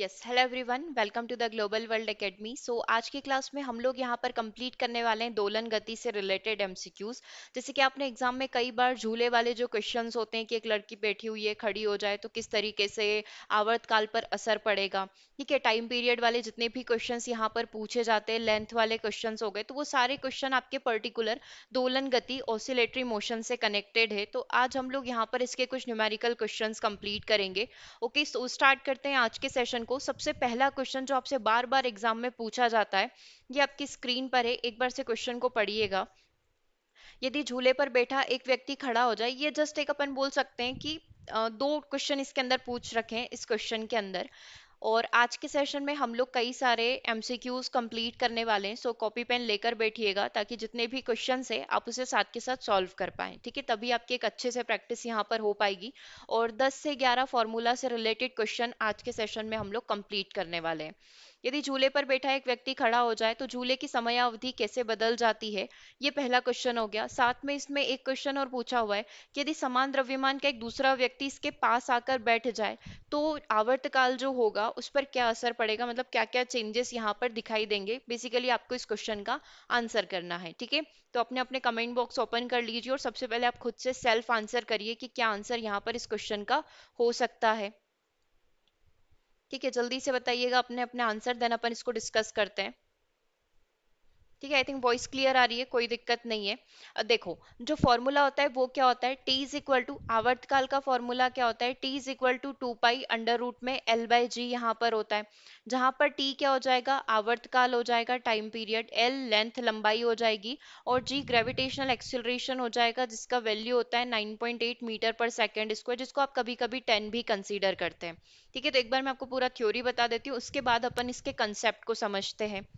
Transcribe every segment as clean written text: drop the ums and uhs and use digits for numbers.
Yes hello everyone, welcome to the Global World Academy. आज की class में हम लोग यहाँ पर कंप्लीट करने वाले हैं दोलन गति से रिलेटेड एमसीक्यूज। जैसे कि आपने एग्जाम में कई बार झूले वाले जो क्वेश्चंस होते हैं कि एक लड़की बैठी हुई है, खड़ी हो जाए तो किस तरीके से आवर्तकाल पर असर पड़ेगा। ठीक है, टाइम पीरियड वाले जितने भी क्वेश्चंस यहाँ पर पूछे जाते हैं, लेंथ वाले क्वेश्चंस हो गए, तो वो सारे क्वेश्चन आपके पर्टिकुलर दोलन गति ऑसिलेटरी मोशन से कनेक्टेड है। तो आज हम लोग यहाँ पर इसके कुछ न्यूमेरिकल क्वेश्चंस कंप्लीट करेंगे। ओके, सो स्टार्ट करते हैं आज के सेशन को। सबसे पहला क्वेश्चन जो आपसे बार बार एग्जाम में पूछा जाता है, ये आपकी स्क्रीन पर है, एक बार से क्वेश्चन को पढ़िएगा। यदि झूले पर बैठा एक व्यक्ति खड़ा हो जाए, ये जस्ट एक अपन बोल सकते हैं कि दो क्वेश्चन इसके अंदर पूछ रखे हैं इस क्वेश्चन के अंदर। और आज के सेशन में हम लोग कई सारे एमसीक्यूज कंप्लीट करने वाले हैं। सो कॉपी पेन लेकर बैठिएगा ताकि जितने भी क्वेश्चन है आप उसे साथ के साथ सॉल्व कर पाएं। ठीक है, तभी आपकी एक अच्छे से प्रैक्टिस यहाँ पर हो पाएगी। और 10 से 11 फॉर्मूला से रिलेटेड क्वेश्चन आज के सेशन में हम लोग कंप्लीट करने वाले हैं। यदि झूले पर बैठा एक व्यक्ति खड़ा हो जाए तो झूले की समयावधि कैसे बदल जाती है, ये पहला क्वेश्चन हो गया। साथ में इसमें एक क्वेश्चन और पूछा हुआ है कि यदि समान द्रव्यमान का एक दूसरा व्यक्ति इसके पास आकर बैठ जाए तो आवर्तकाल जो होगा उस पर क्या असर पड़ेगा, मतलब क्या क्या चेंजेस यहाँ पर दिखाई देंगे। बेसिकली आपको इस क्वेश्चन का आंसर करना है। ठीक है, तो अपने अपने कमेंट बॉक्स ओपन कर लीजिए और सबसे पहले आप खुद से सेल्फ आंसर करिए कि क्या आंसर यहाँ पर इस क्वेश्चन का हो सकता है। ठीक है, जल्दी से बताइएगा अपने अपने आंसर, देन अपन इसको डिस्कस करते हैं। ठीक है, आई थिंक वॉइस क्लियर आ रही है, कोई दिक्कत नहीं है। देखो, जो फॉर्मूला होता है वो क्या होता है, टी इज इक्वल टू आवर्तकाल का फॉर्मूला क्या होता है, T is equal to 2 pi under root में एल बाई जी यहाँ पर होता है। जहां पर टी क्या हो जाएगा, आवर्तकाल हो जाएगा, टाइम पीरियड, एल लेंथ लंबाई हो जाएगी, और जी ग्रेविटेशनल एक्सिलरेशन हो जाएगा जिसका वैल्यू होता है 9.8 मीटर पर सेकेंड स्क्वायर, जिसको आप कभी कभी 10 भी कंसीडर करते हैं। ठीक है, तो एक बार मैं आपको पूरा थ्योरी बता देती हूँ, उसके बाद अपन इसके कंसेप्ट को समझते हैं।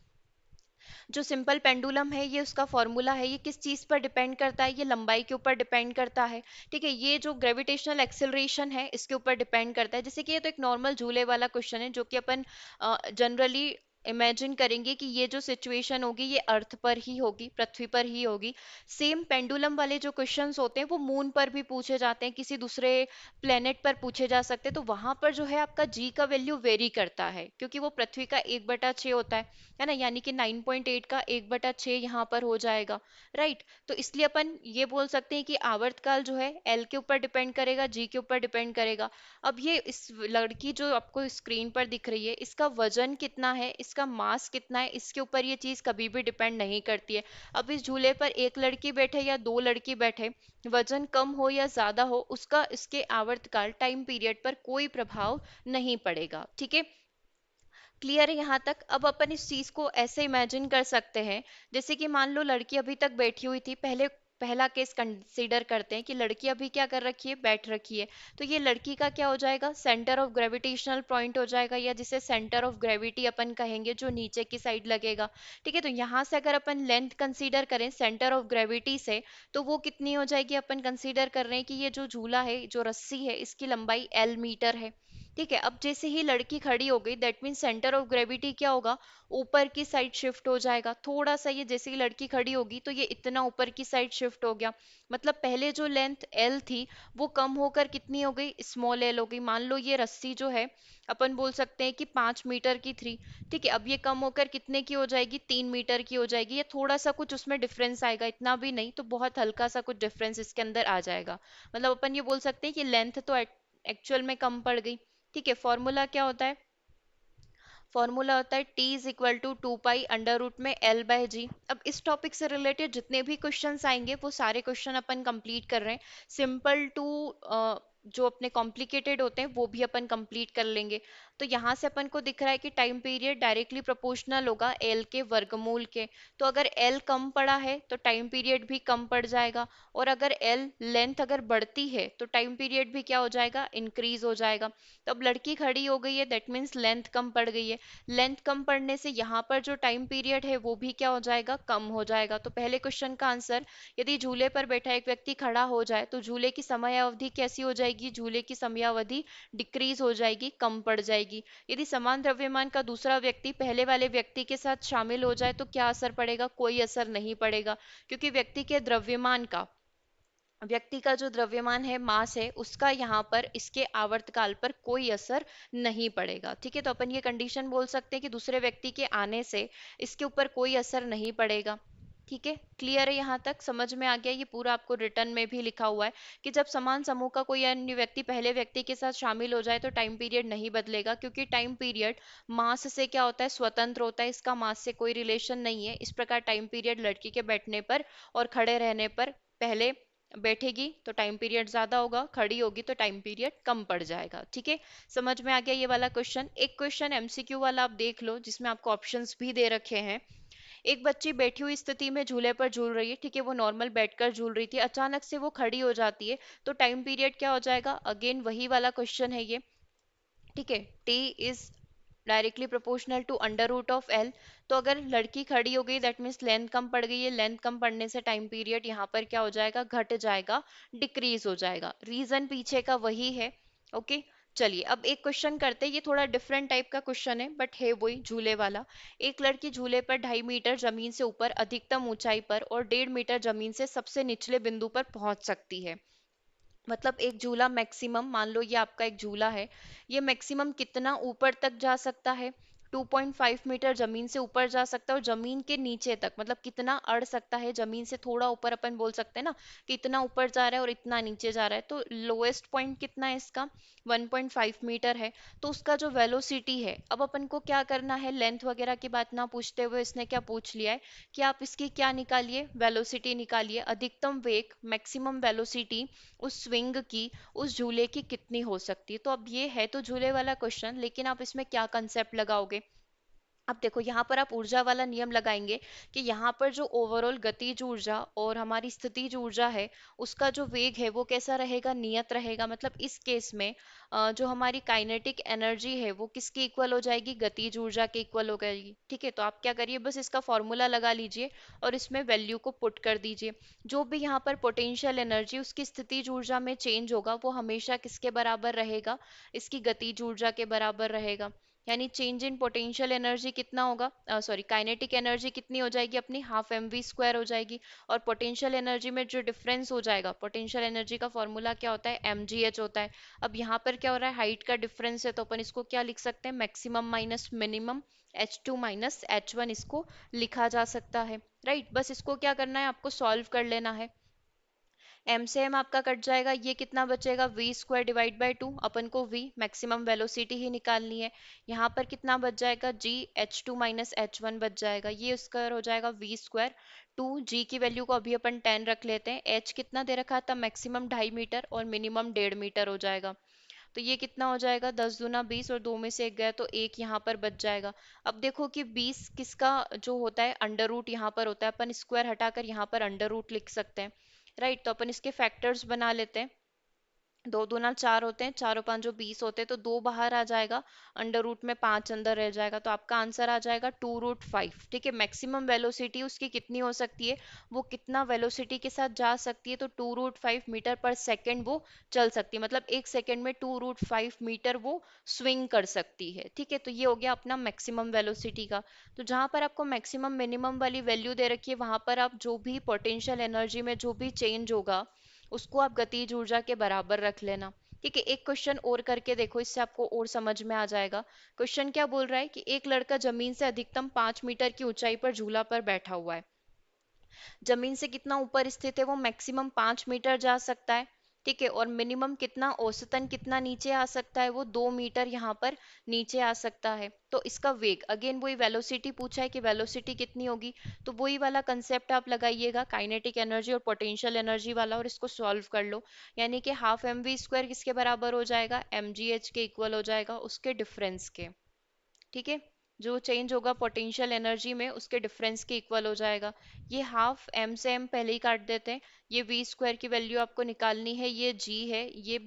जो सिंपल पेंडुलम है, ये उसका फॉर्मूला है, ये किस चीज पर डिपेंड करता है, ये लंबाई के ऊपर डिपेंड करता है। ठीक है, ये जो ग्रेविटेशनल एक्सिलरेशन है इसके ऊपर डिपेंड करता है। जैसे कि ये तो एक नॉर्मल झूले वाला क्वेश्चन है जो कि अपन जनरली इमेजिन करेंगे कि ये जो सिचुएशन होगी ये अर्थ पर ही होगी, पृथ्वी पर ही होगी। सेम पेंडुलम वाले जो क्वेश्चंस होते हैं वो मून पर भी पूछे जाते हैं, किसी दूसरे प्लेनेट पर पूछे जा सकते हैं। तो वहां पर जो है आपका जी का वैल्यू वेरी करता है, क्योंकि वो पृथ्वी का 1/6 होता है ना, यानी कि 9.8 का 1/6 यहाँ पर हो जाएगा। राइट, तो इसलिए अपन ये बोल सकते हैं कि आवर्तकाल जो है एल के ऊपर डिपेंड करेगा, जी के ऊपर डिपेंड करेगा। अब ये इस लड़की जो आपको स्क्रीन पर दिख रही है, इसका वजन कितना है, इसका मास कितना है, इसके ऊपर ये चीज कभी भी डिपेंड नहीं करती है। अब इस झूले पर एक लड़की बैठे या दो लड़की बैठे, वजन कम हो या ज्यादा हो, उसका इसके आवर्तकाल टाइम पीरियड पर कोई प्रभाव नहीं पड़ेगा। ठीक है, क्लियर है यहाँ तक। अब अपन इस चीज को ऐसे इमेजिन कर सकते हैं, जैसे कि मान लो लड़की अभी तक बैठी हुई थी। पहले पहला केस कंसीडर करते हैं कि लड़की अभी क्या कर रखी है, बैठ रखी है। तो ये लड़की का क्या हो जाएगा, सेंटर ऑफ ग्रेविटेशनल पॉइंट हो जाएगा, या जिसे सेंटर ऑफ ग्रेविटी अपन कहेंगे, जो नीचे की साइड लगेगा। ठीक है, तो यहाँ से अगर अपन लेंथ कंसीडर करें सेंटर ऑफ ग्रेविटी से, तो वो कितनी हो जाएगी, अपन कंसीडर कर रहे हैं कि ये जो झूला है, जो रस्सी है, इसकी लंबाई एल मीटर है। ठीक है, अब जैसे ही लड़की खड़ी हो गई, that mean centre of gravity क्या होगा, ऊपर की साइड शिफ्ट हो जाएगा थोड़ा सा। ये जैसे ही लड़की खड़ी होगी तो ये इतना ऊपर की साइड शिफ्ट हो गया। मतलब पहले जो लेंथ एल थी वो कम होकर कितनी हो गई, स्मॉल एल हो गई। मान लो ये रस्सी जो है, अपन बोल सकते हैं कि 5 मीटर की थी। ठीक है, अब ये कम होकर कितने की हो जाएगी, 3 मीटर की हो जाएगी। ये थोड़ा सा कुछ उसमें डिफरेंस आएगा, इतना भी नहीं, तो बहुत हल्का सा कुछ डिफरेंस इसके अंदर आ जाएगा। मतलब अपन ये बोल सकते हैं कि लेंथ तो एक्चुअल में कम पड़ गई। ठीक है, फॉर्मूला क्या होता है, फॉर्मूला होता है T is equal to 2 pi under root में एल बाय जी। अब इस टॉपिक से रिलेटेड जितने भी क्वेश्चंस आएंगे वो सारे क्वेश्चन अपन कंप्लीट कर रहे हैं। सिंपल टू जो अपने कॉम्प्लिकेटेड होते हैं वो भी अपन कंप्लीट कर लेंगे। तो यहाँ से अपन को दिख रहा है कि टाइम पीरियड डायरेक्टली प्रोपोर्शनल होगा एल के वर्गमूल के। तो अगर एल कम पड़ा है तो टाइम पीरियड भी कम पड़ जाएगा, और अगर एल लेंथ अगर बढ़ती है तो टाइम पीरियड भी क्या हो जाएगा, इंक्रीज हो जाएगा। तो अब लड़की खड़ी हो गई है, दैट मीन्स लेंथ कम पड़ गई है। लेंथ कम पड़ने से यहाँ पर जो टाइम पीरियड है वो भी क्या हो जाएगा, कम हो जाएगा। तो पहले क्वेश्चन का आंसर, यदि झूले पर बैठा एक व्यक्ति खड़ा हो जाए तो झूले की समयावधि कैसी हो जाएगी, झूले की समयावधि डिक्रीज हो जाएगी, कम पड़ जाएगी। यदि समान द्रव्यमान का दूसरा व्यक्ति पहले वाले व्यक्ति के साथ शामिल हो जाए तो क्या असर पड़ेगा, कोई असर नहीं पड़ेगा, क्योंकि व्यक्ति के द्रव्यमान का व्यक्ति का जो द्रव्यमान है, मास है, उसका यहाँ पर इसके आवर्तकाल पर कोई असर नहीं पड़ेगा। ठीक है, तो अपन ये कंडीशन बोल सकते हैं कि दूसरे व्यक्ति के आने से इसके ऊपर कोई असर नहीं पड़ेगा। ठीक है, क्लियर है? यहाँ तक समझ में आ गया? ये पूरा आपको रिटर्न में भी लिखा हुआ है कि जब समान समूह का कोई अन्य व्यक्ति पहले व्यक्ति के साथ शामिल हो जाए तो टाइम पीरियड नहीं बदलेगा, क्योंकि टाइम पीरियड मास से क्या होता है, स्वतंत्र होता है, इसका मास से कोई रिलेशन नहीं है। इस प्रकार टाइम पीरियड लड़की के बैठने पर और खड़े रहने पर, पहले बैठेगी तो टाइम पीरियड ज्यादा होगा, खड़ी होगी तो टाइम पीरियड कम पड़ जाएगा। ठीक है, समझ में आ गया ये वाला क्वेश्चन? एक क्वेश्चन एमसीक्यू वाला आप देख लो, जिसमें आपको ऑप्शंस भी दे रखे हैं। एक बच्ची बैठी हुई स्थिति में झूले पर झूल रही है। ठीक है, वो नॉर्मल बैठकर झूल रही थी, अचानक से वो खड़ी हो जाती है, तो टाइम पीरियड क्या हो जाएगा? अगेन वही वाला क्वेश्चन है ये। ठीक है, T is directly proportional to under root of L. तो अगर लड़की खड़ी हो गई, दैट मीन्स लेंथ कम पड़ गई है, लेंथ कम पड़ने से टाइम पीरियड यहाँ पर क्या हो जाएगा? घट जाएगा, डिक्रीज हो जाएगा। रीजन पीछे का वही है। ओके, चलिए अब एक क्वेश्चन करते हैं। ये थोड़ा डिफरेंट टाइप का क्वेश्चन है, बट है वही झूले वाला। एक लड़की झूले पर 2.5 मीटर जमीन से ऊपर अधिकतम ऊंचाई पर और 1.5 मीटर जमीन से सबसे निचले बिंदु पर पहुंच सकती है। मतलब एक झूला मैक्सिमम, मान लो ये आपका एक झूला है, ये मैक्सिमम कितना ऊपर तक जा सकता है? 2.5 मीटर जमीन से ऊपर जा सकता है, और जमीन के नीचे तक मतलब कितना अड़ सकता है? जमीन से थोड़ा ऊपर अपन बोल सकते हैं ना कि इतना ऊपर जा रहा है और इतना नीचे जा रहा है, तो लोएस्ट पॉइंट कितना है इसका? 1.5 मीटर है। तो उसका जो वेलोसिटी है, अब अपन को क्या करना है, लेंथ वगैरह की बात ना पूछते हुए इसने क्या पूछ लिया है कि आप इसकी क्या निकालिए? वेलोसिटी निकालिए। अधिकतम वेग, मैक्सिमम वेलोसिटी उस स्विंग की, उस झूले की कितनी हो सकती है? तो अब ये है तो झूले वाला क्वेश्चन, लेकिन आप इसमें क्या कंसेप्ट लगाओगे? अब देखो यहाँ पर आप ऊर्जा वाला नियम लगाएंगे कि यहाँ पर जो ओवरऑल गतिज ऊर्जा और हमारी स्थितिज ऊर्जा है, उसका जो वेग है वो कैसा रहेगा? नियत रहेगा। मतलब इस केस में जो हमारी काइनेटिक एनर्जी है वो किसकी इक्वल हो जाएगी? गतिज ऊर्जा के इक्वल हो जाएगी। ठीक है, तो आप क्या करिए, बस इसका फॉर्मूला लगा लीजिए और इसमें वैल्यू को पुट कर दीजिए। जो भी यहाँ पर पोटेंशियल एनर्जी उसकी स्थितिज ऊर्जा में चेंज होगा, वो हमेशा किसके बराबर रहेगा? इसकी गतिज ऊर्जा के बराबर रहेगा। यानी चेंज इन पोटेंशियल एनर्जी कितना होगा? सॉरी, काइनेटिक एनर्जी कितनी हो जाएगी अपनी? हाफ एम वी स्क्वायर हो जाएगी। और पोटेंशियल एनर्जी में जो डिफरेंस हो जाएगा, पोटेंशियल एनर्जी का फॉर्मूला क्या होता है? एम जी एच होता है। अब यहाँ पर क्या हो रहा है? हाइट का डिफरेंस है, तो अपन इसको क्या लिख सकते हैं? Maximum minus minimum, H two minus H one इसको लिखा जा सकता है। राइट, बस इसको क्या करना है? आपको सॉल्व कर लेना है। एम से एम आपका कट जाएगा, ये कितना बचेगा? V square divide by two. अपन को वी मैक्सिमम वेलोसिटी ही निकालनी है। यहाँ पर कितना बच जाएगा? जी H two minus H one बच जाएगा, ये स्क्वायर हो जाएगा वी स्क्वायर। टू जी की वैल्यू को अभी अपन 10 रख लेते हैं। एच कितना दे रखा था? मैक्सिमम 2.5 मीटर और मिनिमम 1.5 मीटर हो जाएगा। तो ये कितना हो जाएगा? 10 दूना 20, और दो में से एक गया तो एक यहाँ पर बच जाएगा। अब देखो कि 20 किसका जो होता है? अंडर रूट यहाँ पर होता है, अपन स्क्वायर हटाकर यहाँ पर अंडर रूट लिख सकते हैं। राइट, तो अपन इसके फैक्टर्स बना लेते हैं। 2 दूना 4 होते हैं, चारों पांचों 20 होते हैं, तो दो बाहर आ जाएगा, अंडर रूट में 5 अंदर रह जाएगा, तो आपका आंसर आ जाएगा 2√5। ठीक है, मैक्सिमम वेलोसिटी उसकी कितनी हो सकती है? वो कितना वेलोसिटी के साथ जा सकती है? तो 2√5 मीटर पर सेकेंड वो चल सकती है। मतलब एक सेकेंड में 2√5 मीटर वो स्विंग कर सकती है। ठीक है, तो ये हो गया अपना मैक्सिमम वेलोसिटी का। तो जहां पर आपको मैक्सिमम मिनिमम वाली वैल्यू दे रखी है, वहां पर आप जो भी पोटेंशियल एनर्जी में जो भी चेंज होगा, उसको आप गतिज ऊर्जा के बराबर रख लेना। ठीक है, एक क्वेश्चन और करके देखो, इससे आपको और समझ में आ जाएगा। क्वेश्चन क्या बोल रहा है कि एक लड़का जमीन से अधिकतम 5 मीटर की ऊंचाई पर झूला पर बैठा हुआ है। जमीन से कितना ऊपर स्थित है वो? मैक्सिमम 5 मीटर जा सकता है। ठीक है, और मिनिमम कितना, औसतन कितना नीचे आ सकता है? वो 2 मीटर यहाँ पर नीचे आ सकता है। तो इसका वेग, अगेन वही वेलोसिटी पूछा है कि वेलोसिटी कितनी होगी, तो वही वाला कंसेप्ट आप लगाइएगा, काइनेटिक एनर्जी और पोटेंशियल एनर्जी वाला, और इसको सॉल्व कर लो। यानी कि हाफ एम वी स्क्वायर किसके बराबर हो जाएगा? एम जी एच के इक्वल हो जाएगा, उसके डिफरेंस के। ठीक है, जो चेंज होगा पोटेंशियल एनर्जी में उसके डिफरेंस के इक्वल हो जाएगा। ये हाफ एम से एम पहले ही काट देते हैं। ये वी स्क्वायर की वैल्यू आपको निकालनी है, ये जी है, ये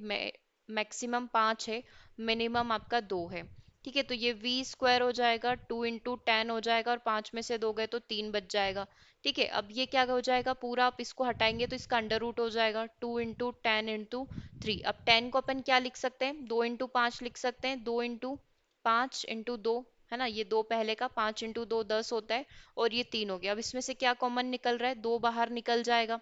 मैक्सिमम 5 है, मिनिमम आपका 2 है। ठीक है, तो ये वी स्क्वायर हो जाएगा 2 × 10 हो जाएगा, और 5 में से 2 गए तो 3 बच जाएगा। ठीक है, अब ये क्या हो जाएगा? पूरा आप इसको हटाएंगे तो इसका अंडर रूट हो जाएगा 2 × 10 × 3। अब 10 को अपन क्या लिख सकते हैं? 2 × 5 लिख सकते हैं, 2 × 5 × 2, है ना? ये दो पहले का, 5 × 2 10 होता है, और ये 3 हो गया। अब इसमें से क्या कॉमन निकल रहा है? 2 बाहर निकल जाएगा।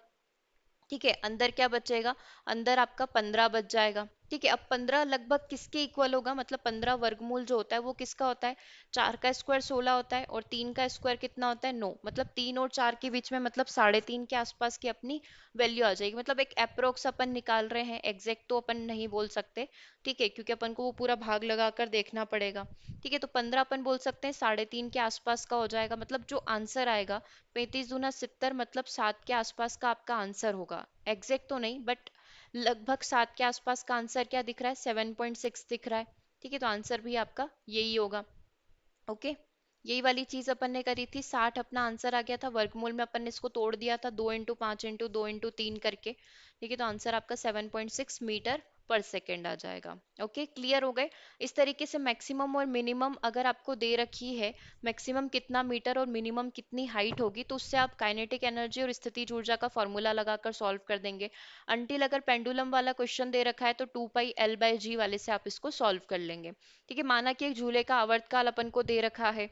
ठीक है, अंदर क्या बचेगा? अंदर आपका 15 बच जाएगा। ठीक है, अब 15 लगभग किसके इक्वल होगा, मतलब 15 वर्गमूल जो होता है वो किसका होता है? 4 का स्क्वायर 16 होता है, और 3 का स्क्वायर कितना होता है? 9। मतलब 3 और 4 के बीच में, मतलब 3.5 के आसपास की अपनी वैल्यू आ जाएगी। मतलब एक अप्रोक्स अपन निकाल रहे हैं, एग्जैक्ट तो अपन नहीं बोल सकते। ठीक है, क्योंकि अपन को वो पूरा भाग लगाकर देखना पड़ेगा। ठीक है, तो 15 अपन बोल सकते हैं 3.5 के आसपास का हो जाएगा। मतलब जो आंसर आएगा 35 दूना 70, मतलब 7 के आसपास का आपका आंसर होगा। एग्जैक्ट तो नहीं, बट लगभग 7 के आसपास का आंसर क्या दिख रहा है? 7.6 दिख रहा है। ठीक है, तो आंसर भी आपका यही होगा। ओके, यही वाली चीज अपन ने करी थी। 60 अपना आंसर आ गया था, वर्गमूल में अपन ने इसको तोड़ दिया था 2 इंटू 5 इंटू 2 इंटू 3 करके। ठीक है, तो आंसर आपका 7.6 मीटर पर सेकेंड आ जाएगा। ओके, क्लियर हो गए? इस तरीके से मैक्सिमम और मिनिमम अगर आपको दे रखी है, मैक्सिमम कितना मीटर और मिनिमम कितनी हाइट होगी, तो उससे आप काइनेटिक एनर्जी और स्थितिज ऊर्जा का फॉर्मूला लगाकर सॉल्व कर देंगे। अंटिल अगर पेंडुलम वाला क्वेश्चन दे रखा है तो 2 पाई L/G वाले से आप इसको सॉल्व कर लेंगे। ठीक है, माना कि एक झूले का आवर्तकाल अपन को दे रखा है,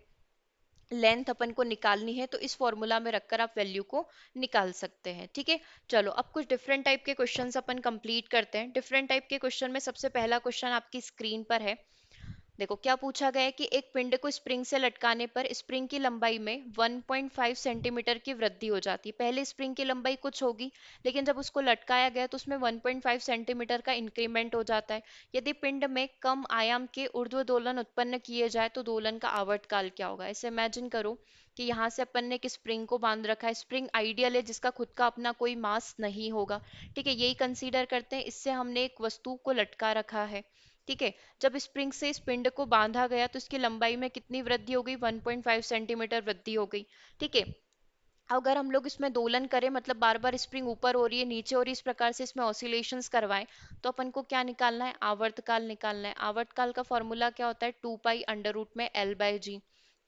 लेंथ अपन को निकालनी है, तो इस फॉर्मूला में रखकर आप वैल्यू को निकाल सकते हैं। ठीक है, चलो अब कुछ डिफरेंट टाइप के क्वेश्चंस अपन कंप्लीट करते हैं। डिफरेंट टाइप के क्वेश्चन में सबसे पहला क्वेश्चन आपकी स्क्रीन पर है। देखो क्या पूछा गया है कि एक पिंड को स्प्रिंग से लटकाने पर स्प्रिंग की लंबाई में 1.5 सेंटीमीटर की वृद्धि हो जाती है। पहले स्प्रिंग की लंबाई कुछ होगी, लेकिन जब उसको लटकाया गया तो उसमें 1.5 सेंटीमीटर का इंक्रीमेंट हो जाता है। यदि पिंड में कम आयाम के ऊर्ध्व दोलन उत्पन्न किए जाए तो दोलन का आवर्तकाल क्या होगा? ऐसे इमेजिन करो कि यहाँ से अपन ने एक स्प्रिंग को बांध रखा है। स्प्रिंग आइडियल है जिसका खुद का अपना कोई मास नहीं होगा। ठीक है, यही कंसीडर करते हैं, इससे हमने एक वस्तु को लटका रखा है। ठीक है, जब स्प्रिंग से इस पिंड को बांधा गया तो इसकी लंबाई में कितनी वृद्धि हो गई? 1.5 सेंटीमीटर वृद्धि हो गई। ठीक है, अगर हम लोग इसमें दोलन करें, मतलब बार बार स्प्रिंग ऊपर हो रही है नीचे हो रही है, इस प्रकार से इसमें ऑसिलेशंस करवाएं, तो अपन को क्या निकालना है? आवर्तकाल निकालना है। आवर्तकाल का फॉर्मूला क्या होता है? 2 पाई अंडर रूट में L/G।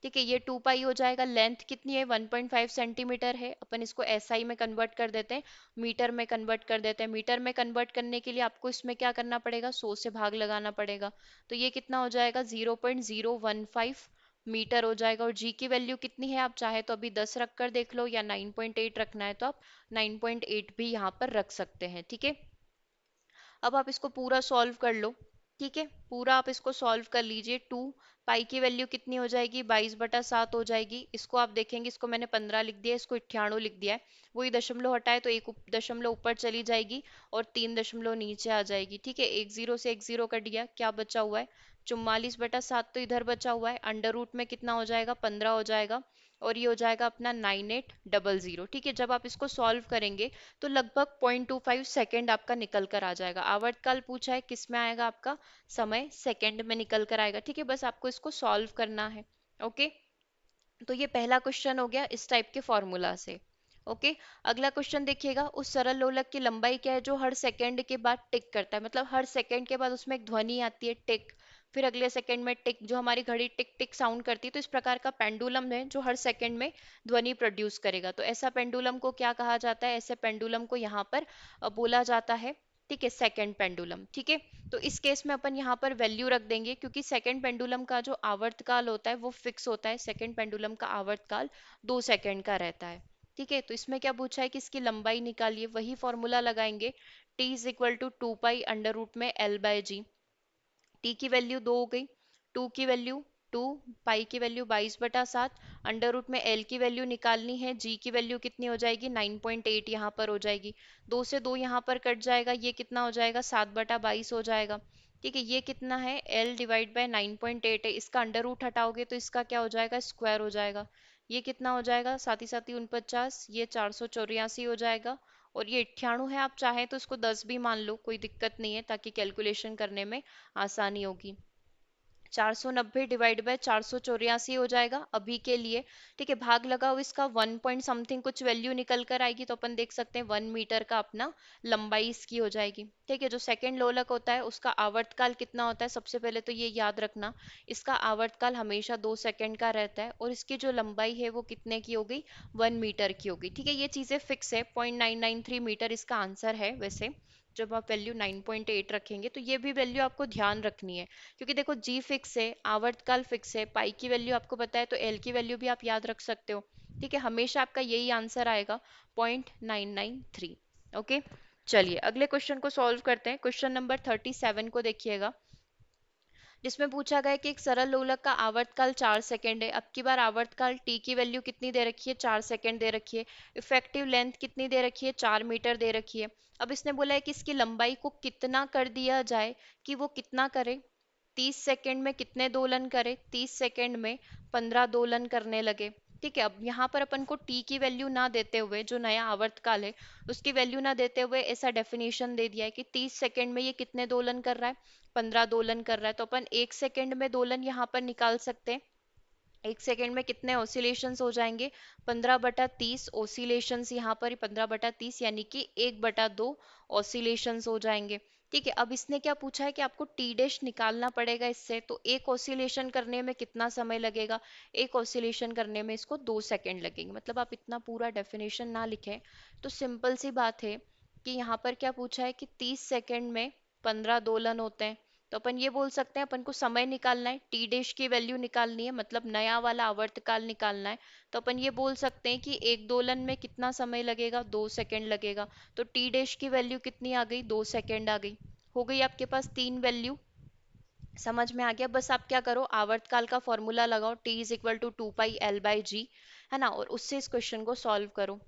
ठीक है, ये 2 पाई हो जाएगा। लेंथ कितनी है? 1.5 सेंटीमीटर है। अपन इसको SI में कन्वर्ट कर देते हैं, मीटर में कन्वर्ट कर देते हैं। मीटर में कन्वर्ट करने के लिए आपको इसमें क्या करना पड़ेगा? 100 से भाग लगाना पड़ेगा। तो ये कितना हो जाएगा? 0.015 मीटर हो जाएगा। और जी की वैल्यू कितनी है? आप चाहे तो अभी 10 रख कर देख लो, या 9.8 रखना है तो आप 9.8 भी यहाँ पर रख सकते हैं। ठीक है, अब आप इसको पूरा सॉल्व कर लो। ठीक है, पूरा आप इसको सॉल्व कर लीजिए। 2 पाई की वैल्यू कितनी हो जाएगी? 22/7 हो जाएगी। इसको आप देखेंगे, इसको मैंने 15 लिख दिया, इसको 98 लिख दिया है। वही दशमलव हटाए तो एक दशमलव ऊपर चली जाएगी और 3 दशमलव नीचे आ जाएगी। ठीक है, एक जीरो से एक जीरो कट गया, क्या बचा हुआ है? 44/7 तो इधर बचा हुआ है। अंडर रूट में कितना हो जाएगा? 15 हो जाएगा, और ये हो जाएगा अपना 9800। ठीक है, जब आप इसको सॉल्व करेंगे तो लगभग 0.25 सेकेंड आपका निकल कर आ जाएगा। आवर्तकाल पूछा है, किस में आएगा? आपका समय सेकेंड में निकल कर आएगा। ठीक है, बस आपको इसको सॉल्व करना है। ओके, तो ये पहला क्वेश्चन हो गया इस टाइप के फॉर्मूला से। ओके, अगला क्वेश्चन देखिएगा। उस सरल लोलक की लंबाई क्या है जो हर सेकंड के बाद टिक करता है? मतलब हर सेकंड के बाद उसमें एक ध्वनि आती है, टिक, फिर अगले सेकंड में टिक, जो हमारी घड़ी टिक टिक साउंड करती है। तो इस प्रकार का पेंडुलम है जो हर सेकंड में ध्वनि प्रोड्यूस करेगा। तो ऐसा पेंडुलम को क्या कहा जाता है? ऐसे पेंडुलम को यहाँ पर बोला जाता है, ठीक है, सेकंड पेंडुलम। ठीक है, तो इस केस में अपन यहाँ पर वैल्यू रख देंगे, क्योंकि सेकंड पेंडुलम का जो आवर्तकाल होता है वो फिक्स होता है। सेकंड पेंडुलम का आवर्तकाल 2 सेकंड का रहता है। ठीक है, तो इसमें क्या पूछा है कि इसकी लंबाई निकालिए, वही फॉर्मूला लगाएंगे। T = 2 पाई अंडर रूट में L/G। टी की वैल्यू 2 हो गई, टू की वैल्यू 2, पाई की वैल्यू 22/7, अंडर रूट में एल की वैल्यू निकालनी है। जी की वैल्यू कितनी हो जाएगी? 9.8 यहाँ पर हो जाएगी। 2 से 2 यहाँ पर कट जाएगा, ये कितना हो जाएगा? 7/22 हो जाएगा। ठीक है, ये कितना है? L डिवाइड बाय 9.8 है। इसका अंडर रूट हटाओगे तो इसका क्या हो जाएगा? स्क्वायर हो जाएगा। ये कितना हो जाएगा? साथ ही 49, ये 484 हो जाएगा। और ये 98 है, आप चाहें तो इसको 10 भी मान लो, कोई दिक्कत नहीं है, ताकि कैलकुलेशन करने में आसानी होगी। 490 डिवाइड बाय 484 हो जाएगा अभी के लिए। ठीक है, भाग लगाओ इसका, 1 पॉइंट समथिंग कुछ वैल्यू निकल कर आएगी, तो अपन देख सकते हैं 1 मीटर का अपना लंबाई इसकी हो जाएगी। ठीक है, जो सेकंड लोलक होता है उसका आवर्तकाल कितना होता है? सबसे पहले तो ये याद रखना, इसका आवर्तकाल हमेशा 2 सेकंड का रहता है, और इसकी जो लंबाई है वो कितने की हो गई? 1 मीटर की होगी। ठीक है, ये चीजें फिक्स है। 0.993 मीटर इसका आंसर है वैसे। जब आप वैल्यू 9.8 रखेंगे तो ये भी वैल्यू आपको ध्यान रखनी है, क्योंकि देखो जी फिक्स है, आवर्तकाल फिक्स है, पाई की वैल्यू आपको पता है, तो एल की वैल्यू भी आप याद रख सकते हो। ठीक है, हमेशा आपका यही आंसर आएगा, 0.993। ओके, चलिए अगले क्वेश्चन को सॉल्व करते हैं। क्वेश्चन नंबर 37 को देखिएगा, जिसमें पूछा गया है कि एक सरल लोलक का आवर्तकाल 4 सेकंड है। अब की बार आवर्तकाल टी की वैल्यू कितनी दे रखी है, 4 सेकंड दे रखी है। इफेक्टिव लेंथ कितनी दे रखी है, 4 मीटर दे रखी है। अब इसने बोला है कि इसकी लंबाई को कितना कर दिया जाए, कि वो कितना करे, 30 सेकंड में कितने दोलन करे, 30 सेकंड में 15 दोलन करने लगे। ठीक है, अब यहाँ पर अपन को टी की वैल्यू ना देते हुए, जो नया आवर्तकाल है उसकी वैल्यू ना देते हुए ऐसा डेफिनेशन दे दिया है कि 30 सेकंड में ये कितने दोलन कर रहा है, 15 दोलन कर रहा है। तो अपन 1 सेकंड में दोलन यहाँ पर निकाल सकते हैं। 1 सेकंड में कितने ऑसिलेशंस हो जाएंगे, 15/30 ऑसिलेशंस, यहाँ पर 15/30 यानी कि 1/2 ऑसिलेशंस हो जाएंगे। ठीक है, अब इसने क्या पूछा है कि आपको टी डैश निकालना पड़ेगा इससे, तो एक ऑसिलेशन करने में कितना समय लगेगा, एक ऑसिलेशन करने में इसको 2 सेकंड लगेंगे। मतलब आप इतना पूरा डेफिनेशन ना लिखें, तो सिंपल सी बात है कि यहाँ पर क्या पूछा है कि 30 सेकंड में 15 दोलन होते हैं। तो अपन ये बोल सकते हैं अपन को समय निकालना है, टी डैश की वैल्यू निकालनी है, मतलब नया वाला आवर्तकाल निकालना है। तो अपन ये बोल सकते हैं कि एक दोलन में कितना समय लगेगा, 2 सेकंड लगेगा। तो टी डैश की वैल्यू कितनी आ गई, 2 सेकंड आ गई। हो गई आपके पास तीन वैल्यू। समझ में आ गया? बस आप क्या करो, आवर्तकाल का फॉर्मूला लगाओ, T is equal to 2 pi L/G, है ना, और उससे इस क्वेश्चन को सॉल्व करो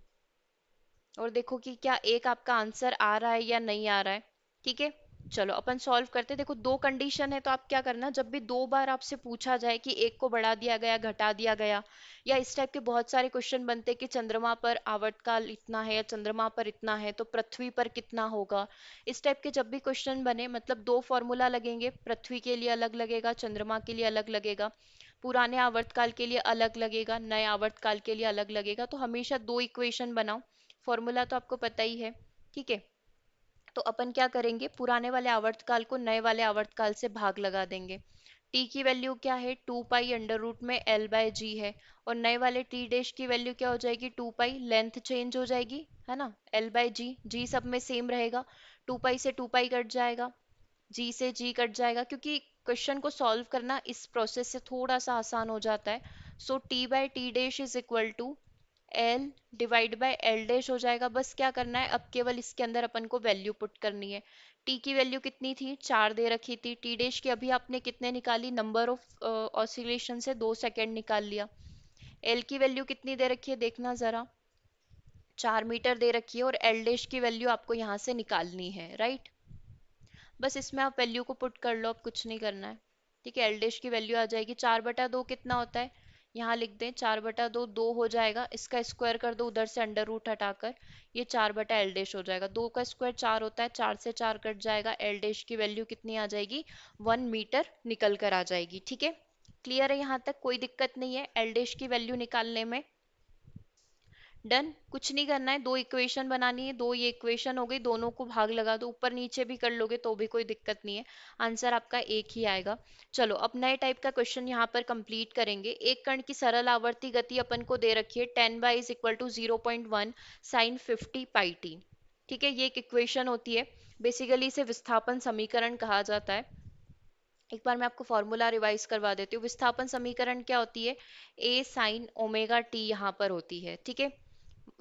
और देखो कि क्या एक आपका आंसर आ रहा है या नहीं आ रहा है। ठीक है, चलो अपन सॉल्व करते हैं। देखो दो कंडीशन है, तो आप क्या करना, जब भी दो बार आपसे पूछा जाए कि एक को बढ़ा दिया गया, घटा दिया गया, या इस टाइप के बहुत सारे क्वेश्चन बनते हैं कि चंद्रमा पर आवर्तकाल इतना है या चंद्रमा पर इतना है तो पृथ्वी पर कितना होगा, इस टाइप के जब भी क्वेश्चन बने, मतलब दो फॉर्मूला लगेंगे, पृथ्वी के लिए अलग लगेगा, चंद्रमा के लिए अलग लगेगा, पुराने आवर्तकाल के लिए अलग लगेगा, नए आवर्तकाल के लिए अलग लगेगा। तो हमेशा दो इक्वेशन बनाओ, फॉर्मूला तो आपको पता ही है। ठीक है, तो अपन क्या करेंगे, पुराने वाले आवर्तकाल को नए वाले आवर्तकाल से भाग लगा देंगे। टी की वैल्यू क्या है, 2 पाई √में L/G है, और नए वाले टी डैश की वैल्यू क्या हो जाएगी, 2 पाई, लेंथ चेंज हो जाएगी, है ना, L/G, जी सब में सेम रहेगा, 2 पाई से 2 पाई कट जाएगा, जी से जी कट जाएगा, क्योंकि क्वेश्चन को सॉल्व करना इस प्रोसेस से थोड़ा सा आसान हो जाता है। So T/T dash is equal to L divide by L dash हो जाएगा। बस क्या करना है, अब केवल इसके अंदर अपन को वैल्यू पुट करनी है। टी की वैल्यू कितनी थी, 4 दे रखी थी। टी डैश की अभी आपने कितने निकाली, नंबर ऑफ ऑसिलेशन से 2 सेकंड निकाल लिया। एल की वैल्यू कितनी दे रखी है, देखना जरा, 4 मीटर दे रखी है, और एल डैश की वैल्यू आपको यहाँ से निकालनी है, राइट। बस इसमें आप वैल्यू को पुट कर लो, अब कुछ नहीं करना है। ठीक है, एल डैश की वैल्यू आ जाएगी, 4/2 कितना होता है, यहाँ लिख दें, 4/2 2 हो जाएगा, इसका स्क्वायर कर दो उधर से अंडर रूट हटाकर, ये 4/L डैश हो जाएगा। 2 का स्क्वायर 4 होता है, 4 से 4 कट जाएगा, एल डैश की वैल्यू कितनी आ जाएगी, 1 मीटर निकल कर आ जाएगी। ठीक है, क्लियर है यहाँ तक, कोई दिक्कत नहीं है एल डैश की वैल्यू निकालने में। डन, कुछ नहीं करना है, दो इक्वेशन बनानी है, दो ये इक्वेशन हो गई, दोनों को भाग लगा दो, ऊपर नीचे भी कर लोगे तो भी कोई दिक्कत नहीं है, आंसर आपका एक ही आएगा। चलो अब नए टाइप का क्वेश्चन यहाँ पर कंप्लीट करेंगे। एक कण की सरल आवर्ती गति अपन को दे रखी है, 10 is equal to 0.1 sine 50 πt। ठीक है, ये एक इक्वेशन होती है, बेसिकली इसे विस्थापन समीकरण कहा जाता है। एक बार मैं आपको फॉर्मूला रिवाइज करवा देती हूँ। विस्थापन समीकरण क्या होती है, ए साइन ओमेगा टी यहाँ पर होती है। ठीक है,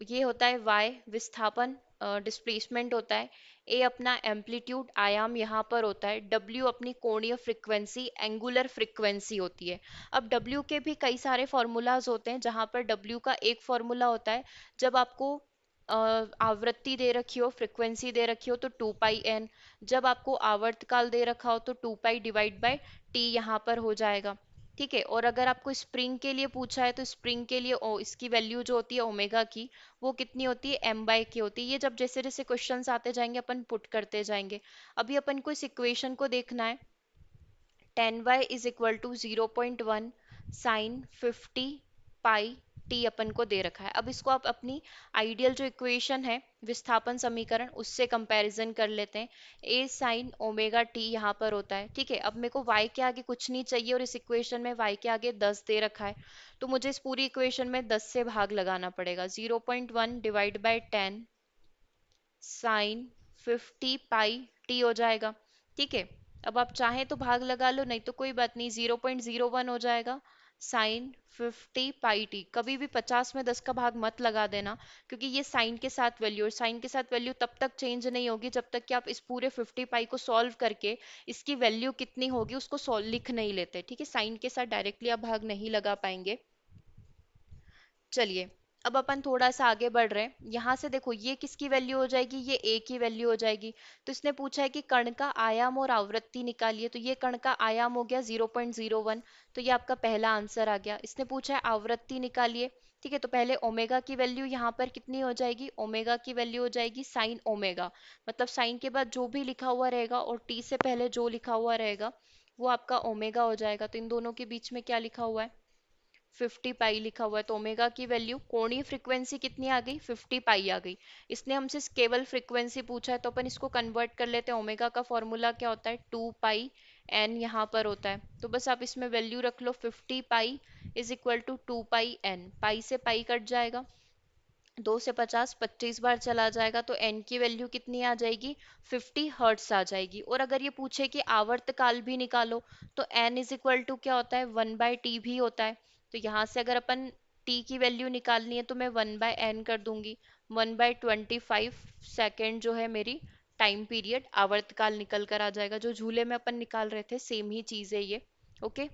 ये होता है y विस्थापन, डिस्प्लेसमेंट होता है, a अपना एम्पलीट्यूड आयाम यहाँ पर होता है, w अपनी कोणीय फ्रीक्वेंसी एंगुलर फ्रीक्वेंसी होती है। अब w के भी कई सारे फॉर्मूलाज होते हैं, जहाँ पर w का एक फॉर्मूला होता है जब आपको आवृत्ति दे रखी हो, फ्रीक्वेंसी दे रखी हो तो 2 πn, जब आपको आवर्तकाल दे रखा हो तो 2 पाई डिवाइड बाय टी यहाँ पर हो जाएगा। ठीक है, और अगर आपको स्प्रिंग के लिए पूछा है तो स्प्रिंग के लिए इसकी वैल्यू जो होती है ओमेगा की, वो कितनी होती है, m/k होती है। ये जब जैसे जैसे क्वेश्चंस आते जाएंगे अपन पुट करते जाएंगे। अभी अपन को इस इक्वेशन को देखना है, 10y is equal to 0.1 sine 50 πt अपन को दे रखा है। अब इसको आप अपनी आइडियल जो इक्वेशन है, विस्थापन समीकरण, उससे कंपैरिजन कर लेते हैं। a साइन ओमेगा टी यहाँ पर होता है। ठीक है, अब मेरे को y के आगे कुछ नहीं चाहिए, और इस इक्वेशन में y के आगे 10 दे रखा है, तो मुझे इस पूरी इक्वेशन में 10 से भाग लगाना पड़ेगा। 0.1 डिवाइड बाय 10 साइन 50 πt हो जाएगा। ठीक है, अब आप चाहें तो भाग लगा लो, नहीं तो कोई बात नहीं, 0.01 हो जाएगा, साइन 50 पाई टी। कभी भी 50 में 10 का भाग मत लगा देना, क्योंकि ये साइन के साथ वैल्यू, और साइन के साथ वैल्यू तब तक चेंज नहीं होगी जब तक कि आप इस पूरे 50 पाई को सॉल्व करके इसकी वैल्यू कितनी होगी उसको सॉल्व लिख नहीं लेते। ठीक है, साइन के साथ डायरेक्टली आप भाग नहीं लगा पाएंगे। चलिए, अब अपन थोड़ा सा आगे बढ़ रहे हैं। यहाँ से देखो ये किसकी वैल्यू हो जाएगी, ये ए की वैल्यू हो जाएगी। तो इसने पूछा है कि कण का आयाम और आवृत्ति निकालिए, तो ये कण का आयाम हो गया 0.01, तो ये आपका पहला आंसर आ गया। इसने पूछा है आवृत्ति निकालिए। ठीक है, तो पहले ओमेगा की वैल्यू यहाँ पर कितनी हो जाएगी, ओमेगा की वैल्यू हो जाएगी साइन ओमेगा, मतलब साइन के बाद जो भी लिखा हुआ रहेगा और टी से पहले जो लिखा हुआ रहेगा वो आपका ओमेगा हो जाएगा। तो इन दोनों के बीच में क्या लिखा हुआ है, 50 पाई लिखा हुआ है। तो ओमेगा की वैल्यू, कोणीय फ्रीक्वेंसी कितनी आ गई, 50 पाई आ गई। इसने हमसे केवल फ्रीक्वेंसी पूछा है, तो अपन इसको कन्वर्ट कर लेते हैं। ओमेगा का फॉर्मूला क्या होता है, 2 पाई एन यहाँ पर होता है। तो बस आप इसमें वैल्यू रख लो, 50 pi is equal to 2 pi n. Pi से पाई कट जाएगा, 2 से 50 25 बार चला जाएगा, तो एन की वैल्यू कितनी आ जाएगी, 50 हर्ट्स आ जाएगी। और अगर ये पूछे कि आवर्तकाल भी निकालो, तो एन इज इक्वल टू क्या होता है, 1/t भी होता है। तो यहाँ से अगर अपन टी की वैल्यू निकालनी है तो मैं 1/n कर दूंगी। 1/25 सेकेंड जो है मेरी टाइम पीरियड, आवर्तकाल निकल कर आ जाएगा। जो झूले में अपन निकाल रहे थे सेम ही चीज है ये। ओके,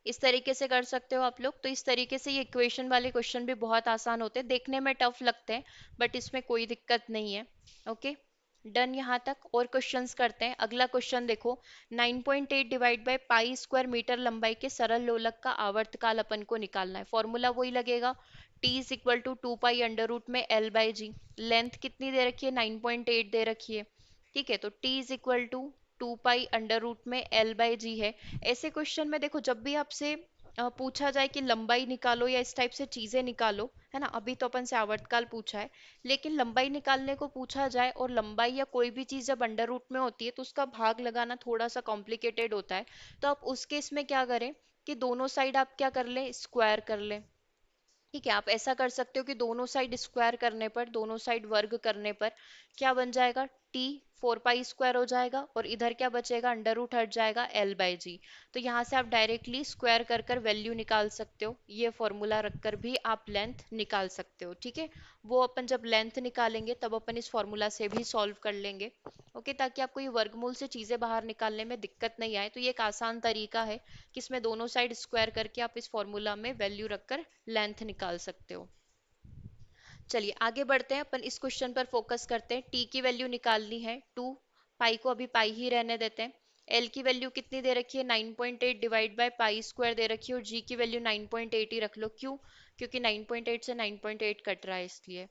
इस तरीके से कर सकते हो आप लोग। तो इस तरीके से ये इक्वेशन वाले क्वेश्चन भी बहुत आसान होते हैं, देखने में टफ लगते हैं बट इसमें कोई दिक्कत नहीं है। ओके, डन यहाँ तक। और क्वेश्चंस करते हैं। अगला क्वेश्चन देखो, 9.8 divide by pi square metre लंबाई के सरल लोलक का आवर्तकाल अपन को निकालना है। फॉर्मूला वही लगेगा, T is equal to 2 pi under root में L/G। लेंथ कितनी दे रखी है, 9.8 दे रखी है। ठीक है, तो T is equal to 2 pi under root में L/G है। ऐसे क्वेश्चन में देखो, जब भी आपसे पूछा जाए कि लंबाई निकालो या इस टाइप से चीजें निकालो, है ना, अभी तो अपन से आवर्तकाल पूछा है, लेकिन लंबाई निकालने को पूछा जाए और लंबाई या कोई भी चीज जब अंडर रूट में होती है तो उसका भाग लगाना थोड़ा सा कॉम्प्लिकेटेड होता है। तो आप उस केस में क्या करें कि दोनों साइड आप क्या कर लें, स्क्वायर कर लें। ठीक है, आप ऐसा कर सकते हो कि दोनों साइड स्क्वायर करने पर, दोनों साइड वर्ग करने पर क्या बन जाएगा, टी 4 पाई स्क्वायर हो जाएगा, और इधर क्या बचेगा, अंडर रूट हट जाएगा L/G। तो यहाँ से आप डायरेक्टली स्क्वायर कर कर वैल्यू निकाल सकते हो। ये फॉर्मूला रखकर भी आप लेंथ निकाल सकते हो। ठीक है, वो अपन जब लेंथ निकालेंगे तब अपन इस फॉर्मूला से भी सॉल्व कर लेंगे। ओके, ताकि आपको ये वर्गमूल से चीजें बाहर निकालने में दिक्कत नहीं आए। तो ये एक आसान तरीका है कि इसमें दोनों साइड स्क्वायर करके आप इस फॉर्मूला में वैल्यू रखकर लेंथ निकाल सकते हो। चलिए आगे बढ़ते हैं, अपन इस क्वेश्चन पर फोकस करते हैं। टी की वैल्यू निकालनी है 2, पाई को अभी पाई ही रहने देते हैं। एल की वैल्यू कितनी दे रखी है, 9.8 डिवाइड बाय पाई स्क्वायर दे रखी है, और जी की वैल्यू 9.8 ही रख लो। क्यों, क्योंकि 9.8 से 9.8 कट रहा है इसलिए।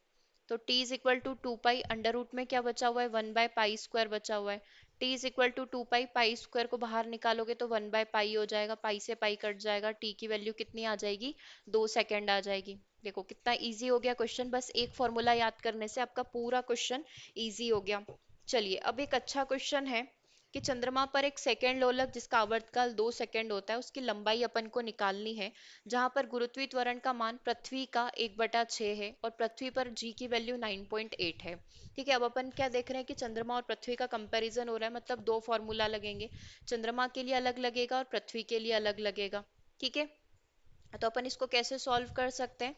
तो t is equal to 2 pi under root में क्या बचा हुआ है, 1/पाई स्क्वायर बचा हुआ है। t is equal to 2 pi, pi square को बाहर निकालोगे तो 1/पाई हो जाएगा, पाई से पाई कट जाएगा, t की वैल्यू कितनी आ जाएगी, 2 सेकेंड आ जाएगी। देखो कितना इजी हो गया क्वेश्चन, बस एक फॉर्मूला याद करने से आपका पूरा क्वेश्चन इजी हो गया। चलिए अब एक अच्छा क्वेश्चन है कि चंद्रमा पर एक सेकेंड लोलक जिसका आवर्तकाल 2 सेकेंड होता है, उसकी लंबाई अपन को निकालनी है, जहां पर गुरुत्वीय त्वरण का मान पृथ्वी का 1/6 है और पृथ्वी पर जी की वैल्यू 9.8 है। ठीक है, अब अपन क्या देख रहे हैं कि चंद्रमा और पृथ्वी का कंपैरिजन हो रहा है, मतलब दो फॉर्मूला लगेंगे, चंद्रमा के लिए अलग लगेगा और पृथ्वी के लिए अलग लगेगा। ठीक है, तो अपन इसको कैसे सॉल्व कर सकते हैं।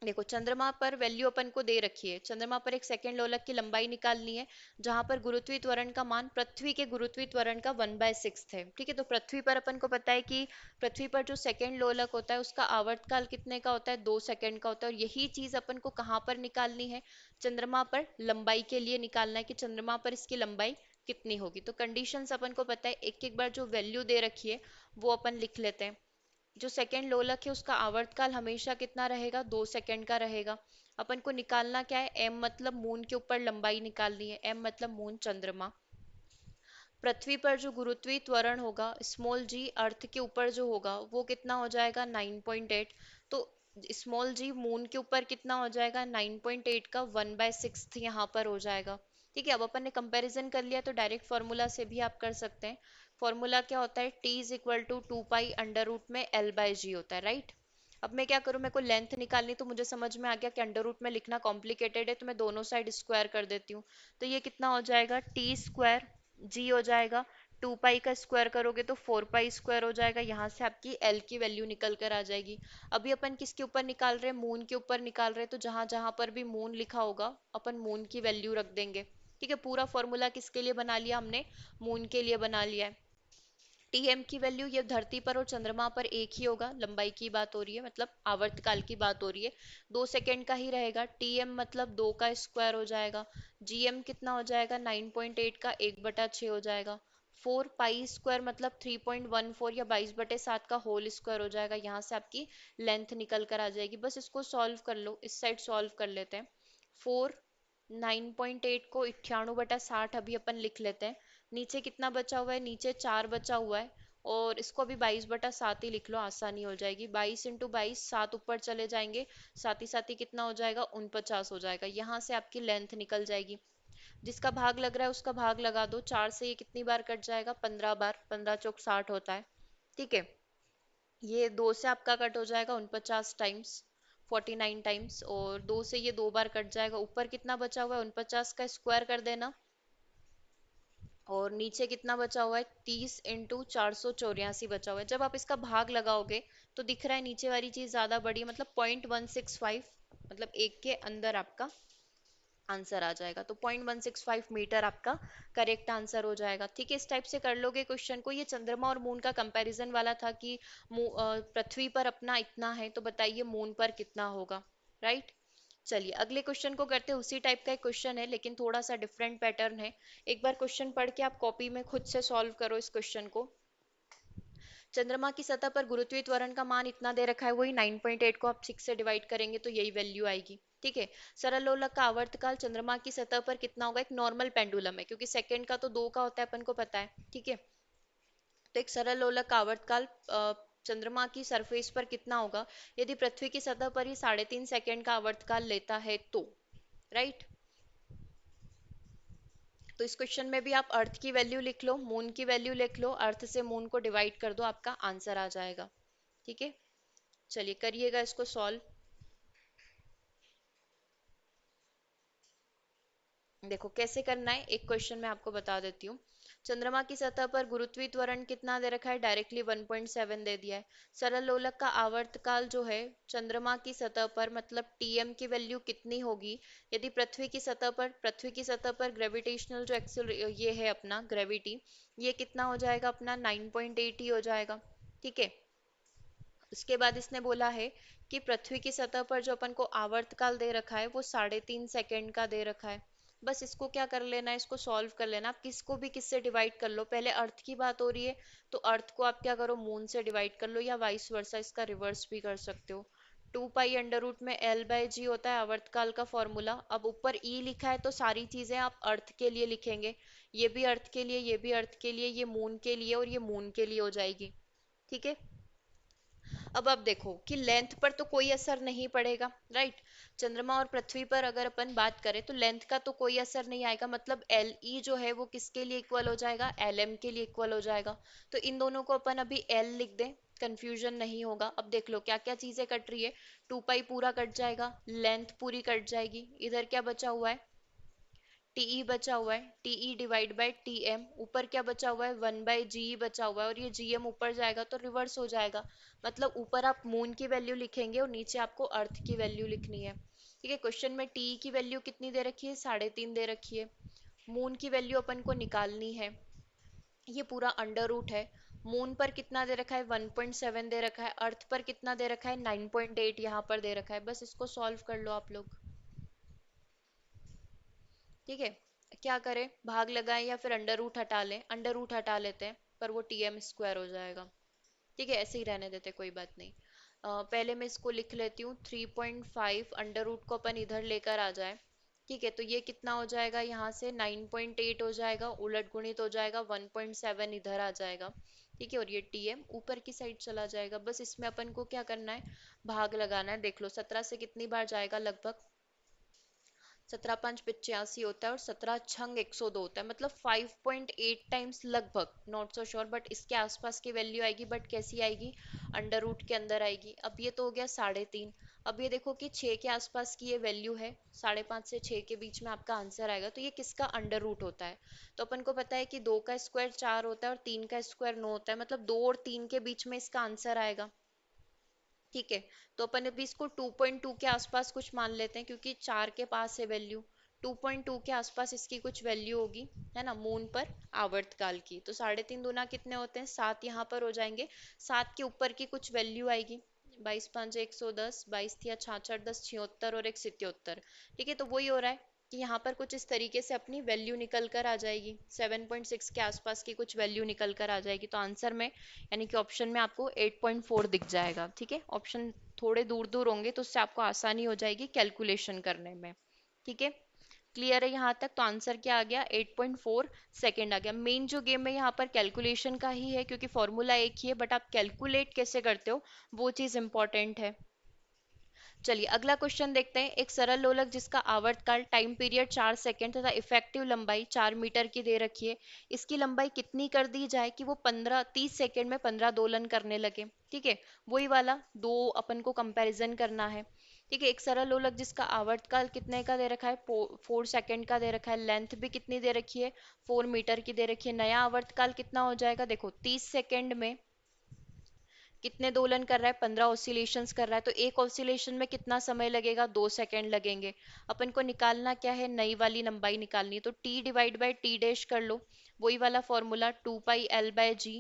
देखो, चंद्रमा पर वैल्यू अपन को दे रखी है, चंद्रमा पर एक सेकंड लोलक की लंबाई निकालनी है, जहां पर गुरुत्वीय त्वरण का मान पृथ्वी के गुरुत्वीय त्वरण का 1/6 है। ठीक है, तो पृथ्वी पर अपन को पता है कि पृथ्वी पर जो सेकंड लोलक होता है उसका आवर्तकाल कितने का होता है, 2 सेकंड का होता है। और यही चीज अपन को कहाँ पर निकालनी है, चंद्रमा पर लंबाई के लिए निकालना है कि चंद्रमा पर इसकी लंबाई कितनी होगी। तो कंडीशंस अपन को पता है, एक एक बार जो वैल्यू दे रखी है वो अपन लिख लेते हैं। जो सेकेंड लोलक है उसका आवर्तकाल हमेशा कितना रहेगा, 2 सेकेंड का रहेगा। अपन को निकालना क्या है, एम मतलब मून के ऊपर लंबाई निकालनी है, एम मतलब मून चंद्रमा। पृथ्वी पर जो गुरुत्वीय त्वरण होगा स्मॉल जी, अर्थ के ऊपर जो होगा वो कितना हो जाएगा, 9.8। तो स्मॉल जी मून के ऊपर कितना हो जाएगा, 9.8 का 1/6 यहाँ पर हो जाएगा। ठीक है, अब अपन ने कंपैरिजन कर लिया तो डायरेक्ट फॉर्मूला से भी आप कर सकते हैं। फॉर्मूला क्या होता है, T is equal to 2 pi under root में L/G होता है, राइट। अब मैं क्या करूं, मेरे को लेंथ निकालनी, तो मुझे समझ में आ गया कि अंडर रूट में लिखना कॉम्प्लिकेटेड है, तो मैं दोनों साइड स्क्वायर कर देती हूँ। तो ये कितना हो जाएगा, टी स्क्वायर, जी हो जाएगा टू पाई का स्क्वायर करोगे तो 4 पाई स्क्वायर हो जाएगा, यहाँ से आपकी एल की वैल्यू निकल कर आ जाएगी। अभी अपन किसके ऊपर निकाल रहे हैं, मून के ऊपर निकाल रहे हैं, तो जहां जहां पर भी मून लिखा होगा अपन मून की वैल्यू रख देंगे। ठीक है, पूरा फॉर्मूला किसके लिए बना लिया हमने, मून के लिए बना लिया है। टीएम की वैल्यू ये धरती पर और चंद्रमा पर एक ही होगा, लंबाई की बात हो रही है, मतलब आवर्तकाल की बात हो रही है, 2 सेकंड का ही रहेगा। टीएम मतलब 2 का स्क्वायर हो जाएगा। जीएम कितना हो जाएगा, 9.8 का 1/6 हो जाएगा। 4 पाई स्क्वायर मतलब 3.14 या 22/7 का होल स्क्वायर हो जाएगा। यहाँ से आपकी लेंथ निकल कर आ जाएगी। बस इसको सॉल्व कर लो, इस साइड सॉल्व कर लेते हैं। 9.8 को 98/60 अभी अपन लिख लेते हैं। नीचे कितना बचा हुआ है, नीचे 4 बचा हुआ है, और इसको अभी 22/7 ही लिख लो, आसानी हो जाएगी। 22 × 22, 7 ऊपर चले जाएंगे, साथ ही कितना हो जाएगा, 49 हो जाएगा। यहाँ से आपकी लेंथ निकल जाएगी। जिसका भाग लग रहा है उसका भाग लगा दो, 4 से ये कितनी बार कट जाएगा, 15 बार, 15 × 4 = 60 होता है। ठीक है, ये 2 से आपका कट हो जाएगा 49 टाइम्स, 49 टाइम्स, और 2 से ये 2 बार कट जाएगा। ऊपर कितना बचा हुआ है, 49 का स्क्वायर कर देना, और नीचे कितना बचा हुआ है, 30 × 484 बचा हुआ है। जब आप इसका भाग लगाओगे तो दिख रहा है नीचे वाली चीज ज्यादा बड़ी है, मतलब 0.165, मतलब एक के अंदर आपका आंसर आ जाएगा। तो 0.165 मीटर आपका करेक्ट आंसर हो जाएगा। ठीक है, इस टाइप से कर लोगे क्वेश्चन को। ये चंद्रमा और मून का कंपैरिजन वाला था कि पृथ्वी पर अपना इतना है, तो बताइए मून पर कितना होगा, राइट। चलिए अगले क्वेश्चन को करते हैं। उसी टाइप का एक क्वेश्चन है लेकिन थोड़ा सा डिफरेंट पैटर्न है। एक बार क्वेश्चन पढ़ के आप कॉपी में खुद से सॉल्व करो इस क्वेश्चन को। चंद्रमा की सतह पर गुरुत्वीय त्वरण का मान इतना दे रखा है, वही 9.8 को आप 6 से डिवाइड करेंगे तो यही वैल्यू आएगी। ठीक है, सरल लोलक का आवर्तकाल चंद्रमा की सतह पर कितना होगा, एक नॉर्मल पेंडुलम है, क्योंकि सेकंड का तो 2 का होता है अपन को पता है। ठीक है, तो एक सरल लोलक का आवर्तकाल चंद्रमा की सरफेस पर कितना होगा यदि पृथ्वी की सतह पर ही 3.5 सेकंड का आवर्तकाल लेता है तो, राइट। तो इस क्वेश्चन में भी आप अर्थ की वैल्यू लिख लो, मून की वैल्यू लिख लो, अर्थ से मून को डिवाइड कर दो, आपका आंसर आ जाएगा। ठीक है, चलिए करिएगा इसको सॉल्व। देखो कैसे करना है, एक क्वेश्चन मैं आपको बता देती हूँ। चंद्रमा की सतह पर गुरुत्वीय त्वरण कितना दे रखा है, डायरेक्टली 1.7 दे दिया है। सरल लोलक का आवर्तकाल जो है चंद्रमा की सतह पर, मतलब टीएम की वैल्यू कितनी होगी यदि पृथ्वी की सतह पर ग्रेविटेशनल जो एक्सल ये है अपना ग्रेविटी, ये कितना हो जाएगा अपना 9.8 ही हो जाएगा। ठीक है, उसके बाद इसने बोला है कि पृथ्वी की सतह पर जो अपन को आवर्तकाल दे रखा है वो 3.5 सेकंड का दे रखा है। बस इसको क्या कर लेना है, इसको सॉल्व कर लेना। आप किसको भी किससे डिवाइड कर लो, पहले अर्थ की बात हो रही है तो अर्थ को आप क्या करो, मून से डिवाइड कर लो, या वाइस वर्सा, इसका रिवर्स भी कर सकते हो। 2 पाई अंडर रूट में L/G होता है आवर्तकाल का फॉर्मूला। अब ऊपर E लिखा है तो सारी चीजें आप अर्थ के लिए लिखेंगे, ये भी अर्थ के लिए, ये भी अर्थ के लिए, ये मून के लिए और ये मून के लिए हो जाएगी। ठीक है, अब आप देखो कि लेंथ पर तो कोई असर नहीं पड़ेगा, राइट। चंद्रमा और पृथ्वी पर अगर अपन बात करें तो लेंथ का तो कोई असर नहीं आएगा, मतलब एल ई जो है वो किसके लिए इक्वल हो जाएगा, एल एम के लिए इक्वल हो जाएगा। तो इन दोनों को अपन अभी एल लिख दें, कंफ्यूजन नहीं होगा। अब देख लो क्या क्या चीजें कट रही है, 2 पाई पूरा कट जाएगा, लेंथ पूरी कट जाएगी, इधर क्या बचा हुआ है, टीई बचा हुआ है, टीई डिवाइड बाय टीएम, ऊपर क्या बचा हुआ है, 1/जी बचा हुआ है, और ये जीएम ऊपर जाएगा तो रिवर्स हो जाएगा। मतलब ऊपर आप मून की वैल्यू लिखेंगे और नीचे आपको अर्थ की वैल्यू लिखनी है। ठीक है, क्वेश्चन में टीई की वैल्यू कितनी दे रखी है, 3.5 दे रखी है। मून की वैल्यू अपन को निकालनी है, ये पूरा अंडर रूट है। मून पर कितना दे रखा है, 1.7 दे रखा है। अर्थ पर कितना दे रखा है, 9.8 यहाँ पर दे रखा है। बस इसको सॉल्व कर लो आप लोग। ठीक है, क्या करें, भाग लगाएं या फिर अंडर रूट हटा लें, अंडर रूट हटा लेते हैं पर वो टीएम स्क्वायर हो जाएगा। ठीक है, ऐसे ही रहने देते, कोई बात नहीं। पहले मैं इसको लिख लेती हूँ, 3.5 अंडर रूट को अपन इधर लेकर आ जाए। ठीक है, तो ये कितना हो जाएगा, यहाँ से 9.8 हो जाएगा, उलट गुणित हो जाएगा, 1.7 इधर आ जाएगा। ठीक है, और ये टीएम ऊपर की साइड चला जाएगा। बस इसमें अपन को क्या करना है, भाग लगाना है। देख लो 17 से कितनी बार जाएगा, लगभग 17×5 = 85 होता है और 17 छंग 102 होता है, मतलब 5.8 टाइम्स लगभग, नॉट सो श्योर, बट इसके आसपास की वैल्यू आएगी। बट कैसी आएगी? अंडर रूट के अंदर आएगी। अब ये तो हो गया 3.5। अब ये देखो कि 6 के आसपास की ये वैल्यू है, 5.5 से 6 के बीच में आपका आंसर आएगा, तो ये किसका अंडर रूट होता है? तो अपन को पता है कि 2 का स्क्वायर 4 होता है और 3 का स्क्वायर 9 होता है, मतलब 2 और 3 के बीच में इसका आंसर आएगा। ठीक है, तो अपन अभी इसको 2.2 के आसपास कुछ मान लेते हैं, क्योंकि 4 के पास है वैल्यू। 2.2 के आसपास इसकी कुछ वैल्यू होगी, है ना, मून पर आवर्तकाल की। तो 3.5 दूना कितने होते हैं? 7 यहाँ पर हो जाएंगे। 7 के ऊपर की कुछ वैल्यू आएगी, 22×5 = 110, 22×3 = 66, 10 76 और एक 77। ठीक है, तो वही हो रहा है कि यहाँ पर कुछ इस तरीके से अपनी वैल्यू निकल कर आ जाएगी, 7.6 के आसपास की कुछ वैल्यू निकल कर आ जाएगी। तो आंसर में यानी कि ऑप्शन में आपको 8.4 दिख जाएगा। ठीक है, ऑप्शन थोड़े दूर दूर होंगे तो उससे आपको आसानी हो जाएगी कैलकुलेशन करने में। ठीक है, क्लियर है यहाँ तक? तो आंसर क्या आ गया? 8.4 सेकेंड आ गया। मेन जो गेम है यहाँ पर कैलकुलेशन का ही है, क्योंकि फॉर्मूला एक ही है, बट आप कैलकुलेट कैसे करते हो वो चीज़ इंपॉर्टेंट है। चलिए अगला क्वेश्चन देखते हैं। एक सरल लोलक जिसका आवर्तकाल टाइम पीरियड 4 सेकंड तथा इफेक्टिव लंबाई 4 मीटर की दे रखी है, इसकी लंबाई कितनी कर दी जाए कि वो 30 सेकंड में 15 दोलन करने लगे? ठीक है, वही वाला दो अपन को कंपैरिजन करना है। ठीक है, एक सरल लोलक जिसका आवर्तकाल कितने का दे रखा है? 4 सेकंड का दे रखा है, लेंथ भी कितनी दे रखी है? 4 मीटर की दे रखी है। नया आवर्तकाल कितना हो जाएगा? देखो 30 सेकंड में कितने दोलन कर रहा है? 15 ऑसिलेशंस कर रहा है, तो एक ऑसिलेशन में कितना समय लगेगा? 2 सेकंड लगेंगे। अपन को निकालना क्या है? नई वाली लंबाई निकालनी है, तो T divide by T dash कर लो। वही वाला फॉर्मूला 2πL/g,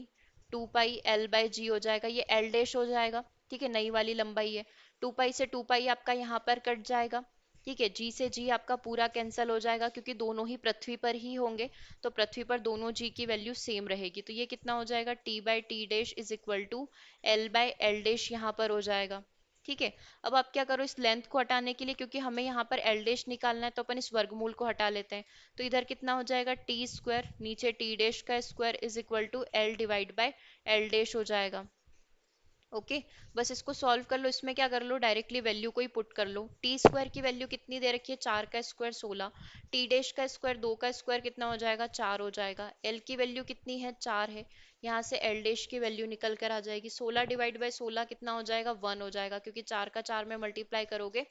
2πL/g हो जाएगा, ये एल डैश हो जाएगा। ठीक है, नई वाली लंबाई है। 2π से 2π आपका यहाँ पर कट जाएगा। ठीक है, जी से जी आपका पूरा कैंसिल हो जाएगा, क्योंकि दोनों ही पृथ्वी पर ही होंगे, तो पृथ्वी पर दोनों जी की वैल्यू सेम रहेगी। तो ये कितना हो जाएगा? T/T डैश = L/L डैश यहाँ पर हो जाएगा। ठीक है, अब आप क्या करो, इस लेंथ को हटाने के लिए, क्योंकि हमें यहाँ पर एल डैश निकालना है, तो अपन इस वर्गमूल को हटा लेते हैं। तो इधर कितना हो जाएगा? टी स्क्वायर, नीचे टी डैश का square = L divide by L dash हो जाएगा। ओके, बस इसको सॉल्व कर लो। इसमें क्या कर लो, डायरेक्टली वैल्यू को ही पुट कर लो। टी स्क्वायर की वैल्यू कितनी दे रखी है? 4 का स्क्वायर 16, टी डैश का स्क्वायर 2 का स्क्वायर कितना हो जाएगा? 4 हो जाएगा। एल की वैल्यू कितनी है? 4 है। यहाँ से एल डैश की वैल्यू निकल कर आ जाएगी। 16 डिवाइड बाय 16 कितना हो जाएगा? 1 हो जाएगा, क्योंकि 4 का 4 में मल्टीप्लाई करोगे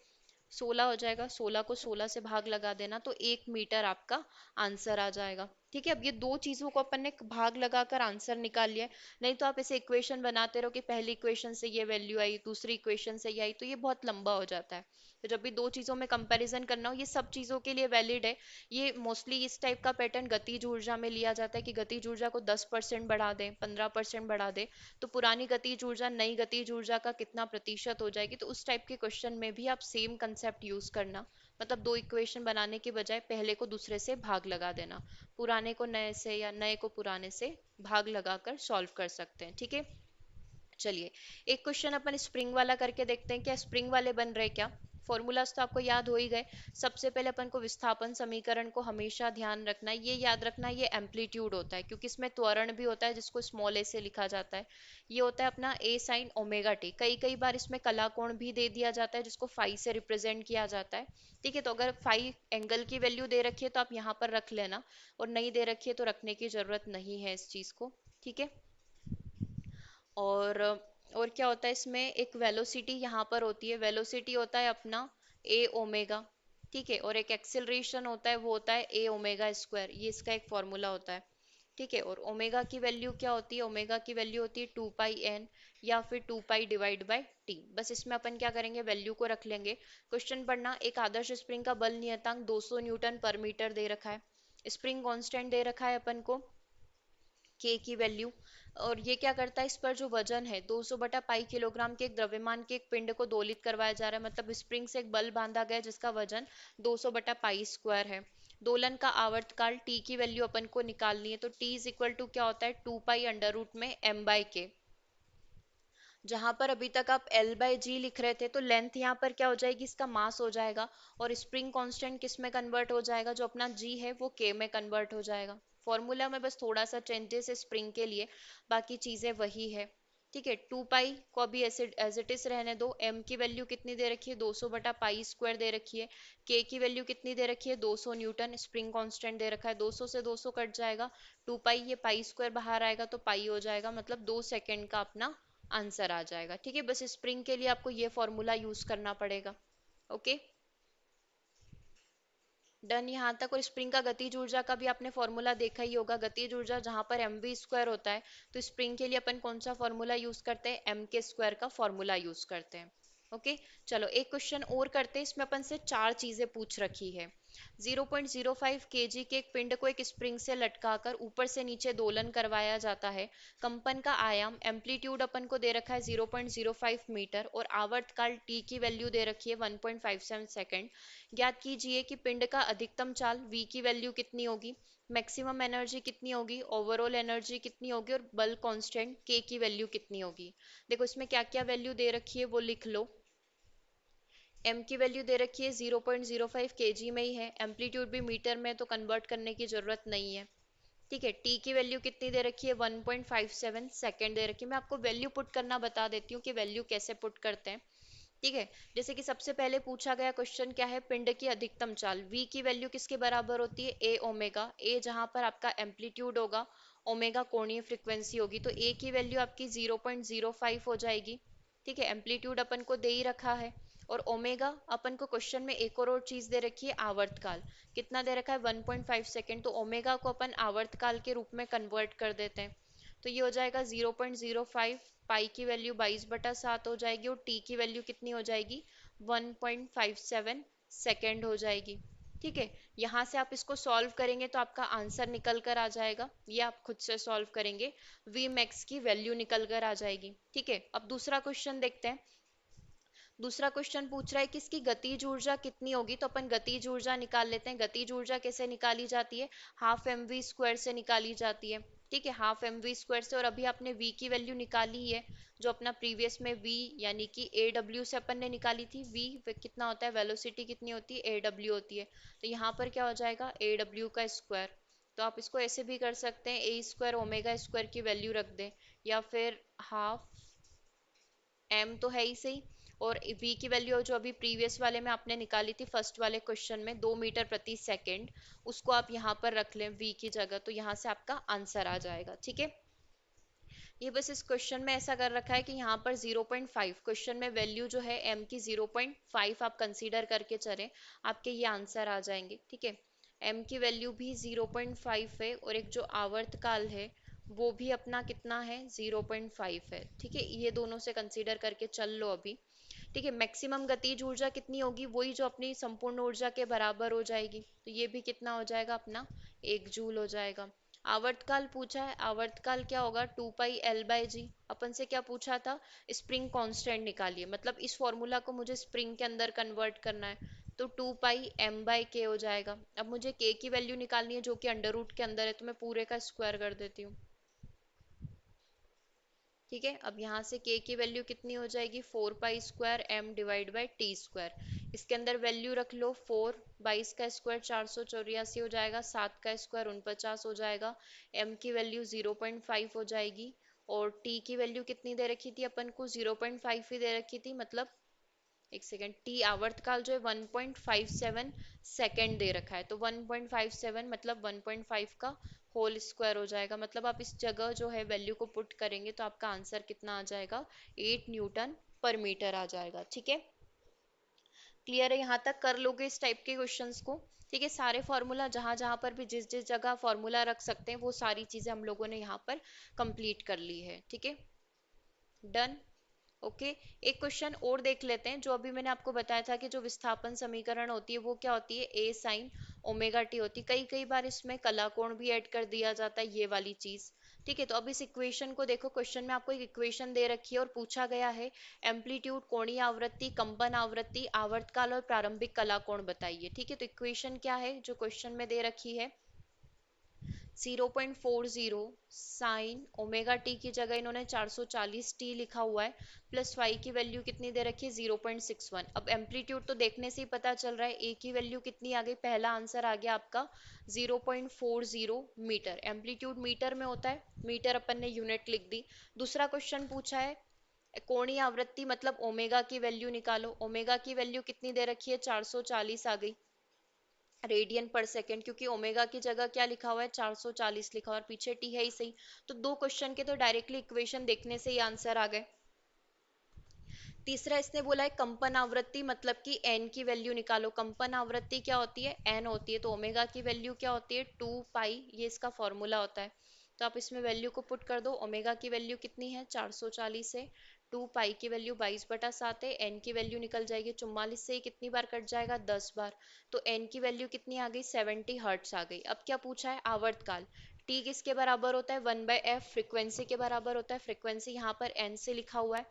16 हो जाएगा। 16 को 16 से भाग लगा देना, तो 1 मीटर आपका आंसर आ जाएगा। ठीक है, अब ये दो चीजों को अपन ने भाग लगाकर आंसर निकाल लिया है। नहीं तो आप ऐसे इक्वेशन बनाते रहो कि पहली इक्वेशन से ये वैल्यू आई, दूसरी इक्वेशन से ये आई, तो ये बहुत लंबा हो जाता है। तो जब भी दो चीजों में कंपैरिजन करना हो, ये सब चीजों के लिए वैलिड है। ये मोस्टली इस टाइप का पैटर्न गतिज ऊर्जा में लिया जाता है कि गतिज ऊर्जा को 10% बढ़ा दें, 15% बढ़ा दें, तो पुरानी गतिज ऊर्जा नई गतिज ऊर्जा का कितना प्रतिशत हो जाएगी। तो उस टाइप के क्वेश्चन में भी आप सेम कंसेप्ट यूज करना, मतलब दो इक्वेशन बनाने के बजाय पहले को दूसरे से भाग लगा देना, पुराने को नए से या नए को पुराने से भाग लगाकर सॉल्व कर सकते हैं। ठीक है, चलिए एक क्वेश्चन अपन स्प्रिंग वाला करके देखते हैं, क्या स्प्रिंग वाले बन रहे क्या? फॉर्मूलाज तो आपको याद हो ही गए। सबसे पहले अपन को विस्थापन समीकरण को हमेशा ध्यान रखना है, ये याद रखना है, ये एम्पलीट्यूड होता है, क्योंकि इसमें त्वरण भी होता है जिसको स्मॉल ए से लिखा जाता है। ये होता है अपना ए साइन ओमेगा टी। कई कई बार इसमें कला कोण भी दे दिया जाता है, जिसको फाई से रिप्रेजेंट किया जाता है। ठीक है, तो अगर फाई एंगल की वैल्यू दे रखी है तो आप यहाँ पर रख लेना, और नहीं दे रखी है तो रखने की जरूरत नहीं है इस चीज को। ठीक है, और और क्या होता है इसमें, एक वेलोसिटी यहाँ पर होती है, वेलोसिटी होता है अपना ए ओमेगा। ठीक है, और एक एक्सेलरेशन होता है, वो होता है ए ओमेगा स्क्वायर, ये इसका एक फॉर्मूला होता है। ठीक है, और ओमेगा की वैल्यू क्या होती है? ओमेगा की वैल्यू होती है 2πn या फिर 2π डिवाइड बाई टी। बस इसमें अपन क्या करेंगे, वैल्यू को रख लेंगे। क्वेश्चन पढ़ना, एक आदर्श स्प्रिंग का बल नियतांक 200 न्यूटन पर मीटर दे रखा है, स्प्रिंग कांस्टेंट दे रखा है अपन को के की वैल्यू, और ये क्या करता है, इस पर जो वजन है 200/π किलोग्राम के एक द्रव्यमान के एक पिंड को दोलित करवाया जा रहा है, मतलब स्प्रिंग से एक बल बांधा गया है जिसका वजन 200/π² है। दोलन का आवर्तकाल टी की वैल्यू अपन को निकालनी है, तो टी इज इक्वल टू क्या होता है? 2π√m/k। जहां पर अभी तक आप L/g लिख रहे थे, तो लेंथ यहाँ पर क्या हो जाएगी? इसका मास हो जाएगा, और स्प्रिंग कांस्टेंट किस में कन्वर्ट हो जाएगा? जो अपना g है वो k में कन्वर्ट हो जाएगा। फॉर्मूला में बस थोड़ा सा चेंजेस है स्प्रिंग के लिए, बाकी चीजें वही है। ठीक है, 2 पाई को अभी ऐसे एज इट इज रहने दो। m की वैल्यू कितनी दे रखी है, 200 बटा पाई स्क्वायर दे रखी है। k की वैल्यू कितनी दे रखी है, 200 न्यूटन। स्प्रिंग कांस्टेंट दे रखा है, 200 से 200 कट जाएगा, 2 पाई, ये पाई स्क्वायर बाहर आएगा तो पाई हो जाएगा, मतलब 2 सेकेंड का अपना आंसर आ जाएगा। ठीक है, बस स्प्रिंग के लिए आपको ये फॉर्मूला यूज करना पड़ेगा। ओके, डन यहाँ तक। और स्प्रिंग का गतिज ऊर्जा का भी आपने फॉर्मूला देखा ही होगा। गतिज ऊर्जा जहां पर mv² होता है, तो स्प्रिंग के लिए अपन कौन सा फॉर्मूला यूज करते हैं, m² का फॉर्मूला यूज करते हैं। ओके, चलो एक क्वेश्चन और करते हैं। इसमें अपन से चार चीजें पूछ रखी है। 0.05 kg के एक पिंड को एक स्प्रिंग से लटकाकर ऊपर से नीचे दोलन करवाया जाता है। कंपन का आयाम एम्पलीट्यूड अपन को दे रखा है 0.05 मीटर और आवर्तकाल t की वैल्यू दे रखी है 1.57 सेकेंड। ज्ञात कीजिए कि पिंड का अधिकतम चाल v की वैल्यू कितनी होगी, मैक्सिमम एनर्जी कितनी होगी, ओवरऑल एनर्जी कितनी होगी और बल कांस्टेंट k की वैल्यू कितनी होगी। देखो इसमें क्या क्या वैल्यू दे रखी है वो लिख लो। m की वैल्यू दे रखी है 0.05 kg में ही है, एम्पलीट्यूड भी मीटर में, तो कन्वर्ट करने की जरूरत नहीं है। ठीक है, t की वैल्यू कितनी दे रखी है, 1.57 सेकेंड दे रखी है। मैं आपको वैल्यू पुट करना बता देती हूँ कि वैल्यू कैसे पुट करते हैं। ठीक है, जैसे कि सबसे पहले पूछा गया क्वेश्चन क्या है, पिंड की अधिकतम चाल। v की वैल्यू किसके बराबर होती है, a ओमेगा। a जहां पर आपका एम्पलीट्यूड होगा, ओमेगा कोणीय फ्रीक्वेंसी होगी, तो a की वैल्यू आपकी 0.05 हो जाएगी। ठीक है, एम्पलीट्यूड अपन को दे ही रखा है। और ओमेगा अपन को क्वेश्चन में एक और चीज दे रखी है, आवर्तकाल कितना दे रखा है, 1.5 सेकेंड। तो ओमेगा को अपन आवर्तकाल के रूप में कन्वर्ट कर देते हैं, तो ये हो जाएगा 0.05। पाई की वैल्यू 22/7 हो जाएगी और टी की वैल्यू कितनी हो जाएगी, 1.57 सेकेंड हो जाएगी। ठीक है, यहाँ से आप इसको सॉल्व करेंगे तो आपका आंसर निकल कर आ जाएगा। ये आप खुद से सॉल्व करेंगे, वी मैक्स की वैल्यू निकल कर आ जाएगी। ठीक है, अब दूसरा क्वेश्चन देखते हैं। दूसरा क्वेश्चन पूछ रहा है कि इसकी गतिज ऊर्जा कितनी होगी, तो अपन गतिज ऊर्जा निकाल लेते हैं। गतिज ऊर्जा कैसे निकाली जाती है, हाफ mv² से निकाली जाती है। ठीक है, हाफ mv² से। और अभी आपने v की वैल्यू निकाली ही है, जो अपना प्रीवियस में v यानी कि aw से अपन ने निकाली थी। v कितना होता है, वेलोसिटी कितनी होती है, aw होती है। तो यहाँ पर क्या हो जाएगा, aw का स्क्वायर। तो आप इसको ऐसे भी कर सकते हैं, a² ओमेगा स्क्वायर की वैल्यू रख दें, या फिर हाफ m तो है ही सही, और v की वैल्यू जो अभी प्रीवियस वाले में आपने निकाली थी, फर्स्ट वाले क्वेश्चन में 2 मीटर प्रति सेकेंड, उसको आप यहाँ पर रख लें v की जगह, तो यहाँ से आपका आंसर आ जाएगा। ठीक है, ये बस इस क्वेश्चन में ऐसा कर रखा है कि यहाँ पर 0.5 क्वेश्चन में वैल्यू जो है m की 0.5 आप कंसीडर करके चलें, आपके ये आंसर आ जाएंगे। ठीक है, m की वैल्यू भी 0.5 है और एक जो आवर्तकाल है वो भी अपना कितना है, 0.5 है। ठीक है, ये दोनों से कंसीडर करके चल लो अभी। ठीक है, मैक्सिमम गतिज ऊर्जा कितनी होगी, वही जो अपनी संपूर्ण ऊर्जा के बराबर हो जाएगी, तो ये भी कितना हो जाएगा अपना, 1 जूल हो जाएगा। आवर्तकाल पूछा है, आवर्तकाल क्या होगा, 2 पाई L/g। अपन से क्या पूछा था, स्प्रिंग कांस्टेंट निकालिए, मतलब इस फॉर्मूला को मुझे स्प्रिंग के अंदर कन्वर्ट करना है, तो 2 पाई m/k हो जाएगा। अब मुझे k की वैल्यू निकालनी है जो कि अंडर रूट के अंदर है, तो मैं पूरे का स्क्वायर कर देती हूँ। ठीक है, अब यहाँ से k की वैल्यू कितनी हो जाएगी, 4 pi square m divide by T square. इसके अंदर वैल्यू रख लो, 4 22 का स्क्वायर 484 हो जाएगा, 7 का स्क्वायर 49 हो जाएगा, m की वैल्यू 0.5 हो जाएगी, और t की वैल्यू कितनी दे रखी थी अपन को, 0.5 ही दे रखी थी, मतलब एक सेकेंड, टी आवर्तकाल जो है 1.57 सेकेंड दे रखा है, तो 1.57 मतलब 1.5 का होल स्क्वायर हो जाएगा। मतलब आप इस जगह जो है वैल्यू को पुट करेंगे तो आपका आंसर कितना आ जाएगा, 8 न्यूटन पर मीटर आ जाएगा। ठीक है, क्लियर है, यहाँ तक कर लोगे इस टाइप के क्वेश्चंस को। ठीक है, सारे फॉर्मूला जहां जहां पर भी जिस जिस जगह फॉर्मूला रख सकते हैं वो सारी चीजें हम लोगों ने यहाँ पर कंप्लीट कर ली है। ठीक है, डन। ओके, एक क्वेश्चन और देख लेते हैं। जो अभी मैंने आपको बताया था कि जो विस्थापन समीकरण होती है वो क्या होती है, a साइन ओमेगा टी होती है। कई कई बार इसमें कला कोण भी ऐड कर दिया जाता है, ये वाली चीज। ठीक है, तो अब इस इक्वेशन को देखो, क्वेश्चन में आपको एक इक्वेशन दे रखी है और पूछा गया है एम्पलीट्यूड, कोणीय आवृत्ति, कंपन आवृत्ति, आवर्तकाल और प्रारंभिक कला कोण बताइए। ठीक है, तो इक्वेशन क्या है जो क्वेश्चन में दे रखी है, 0.40 साइन ओमेगा टी की जगह इन्होंने 440 टी लिखा हुआ है, प्लस वाई की वैल्यू कितनी दे रखी है 0.61। अब एम्पलीट्यूड तो देखने से ही पता चल रहा है, ए की वैल्यू कितनी आ गई, पहला आंसर आ गया आपका 0.40 मीटर। एम्पलीट्यूड मीटर में होता है, मीटर अपन ने यूनिट लिख दी। दूसरा क्वेश्चन पूछा है कोणीय आवृत्ति मतलब ओमेगा की वैल्यू निकालो। ओमेगा की वैल्यू कितनी दे रखी है 440 आ गई रेडियन पर सेकंड, क्योंकि ओमेगा की जगह क्या लिखा हुआ है 440 लिखा हुआ है और पीछे टी है ही सही। तो दो क्वेश्चन के तो डायरेक्टली इक्वेशन देखने से ही आंसर आ गए। तीसरा इसने बोला है कंपन आवृत्ति मतलब कि एन की वैल्यू निकालो। कंपन आवृत्ति क्या होती है, एन होती है, तो ओमेगा की वैल्यू क्या होती है 2 पाई, ये इसका फॉर्मूला होता है। तो आप इसमें वैल्यू को पुट कर दो, ओमेगा की वैल्यू कितनी है 440 है, 2 पाई की वैल्यू 22/7 है, एन की वैल्यू निकल जाएगी 44 से, कितनी बार कट जाएगा 10 बार, तो एन की वैल्यू कितनी आ गई 70 हर्ट्स आ गई। अब क्या पूछा है आवर्तकाल, टी किसके बराबर होता है 1/f, फ्रीक्वेंसी के बराबर होता है, फ्रीक्वेंसी यहाँ पर एन से लिखा हुआ है,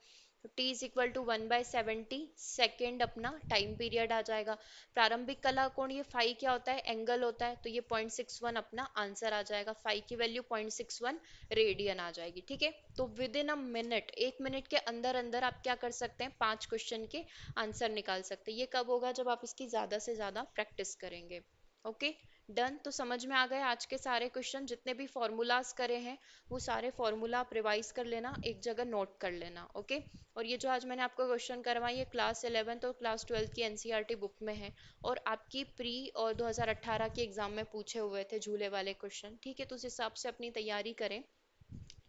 तो t is equal to 1/70 second अपना टाइम पीरियड आ जाएगा। प्रारंभिक कला कोण, ये फाई क्या होता है एंगल होता है, तो ये 0.61 अपना आंसर आ जाएगा, फाई की वैल्यू 0.61 रेडियन आ जाएगी। ठीक है, तो with in a minute, 1 minute के अंदर अंदर आप क्या कर सकते हैं 5 क्वेश्चन के आंसर निकाल सकते हैं। ये कब होगा, जब आप इसकी ज्यादा से ज्यादा प्रैक्टिस करेंगे। Okay, done. तो समझ में आ गए आज के सारे क्वेश्चन, जितने भी फॉर्मूलाज करे हैं वो सारे फॉर्मूला आप रिवाइज कर लेना, एक जगह नोट कर लेना। ओके, और ये जो आज मैंने आपको क्वेश्चन करवाए ये क्लास 11th और क्लास 12th की एनसीईआरटी बुक में है, और आपकी प्री और 2018 के एग्जाम में पूछे हुए थे झूले वाले क्वेश्चन। ठीक है, तो उस हिसाब से अपनी तैयारी करें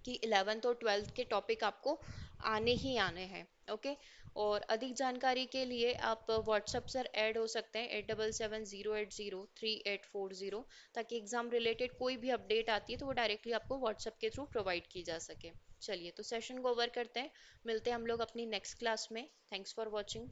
कि 11th और 12th के टॉपिक आपको आने ही आने हैं। ओके, और अधिक जानकारी के लिए आप व्हाट्सएप पर ऐड हो सकते हैं 8770803840, ताकि एग्जाम रिलेटेड कोई भी अपडेट आती है तो वो डायरेक्टली आपको व्हाट्सएप के थ्रू प्रोवाइड की जा सके। चलिए, तो सेशन को ओवर करते हैं, मिलते हैं हम लोग अपनी नेक्स्ट क्लास में। Thanks for watching.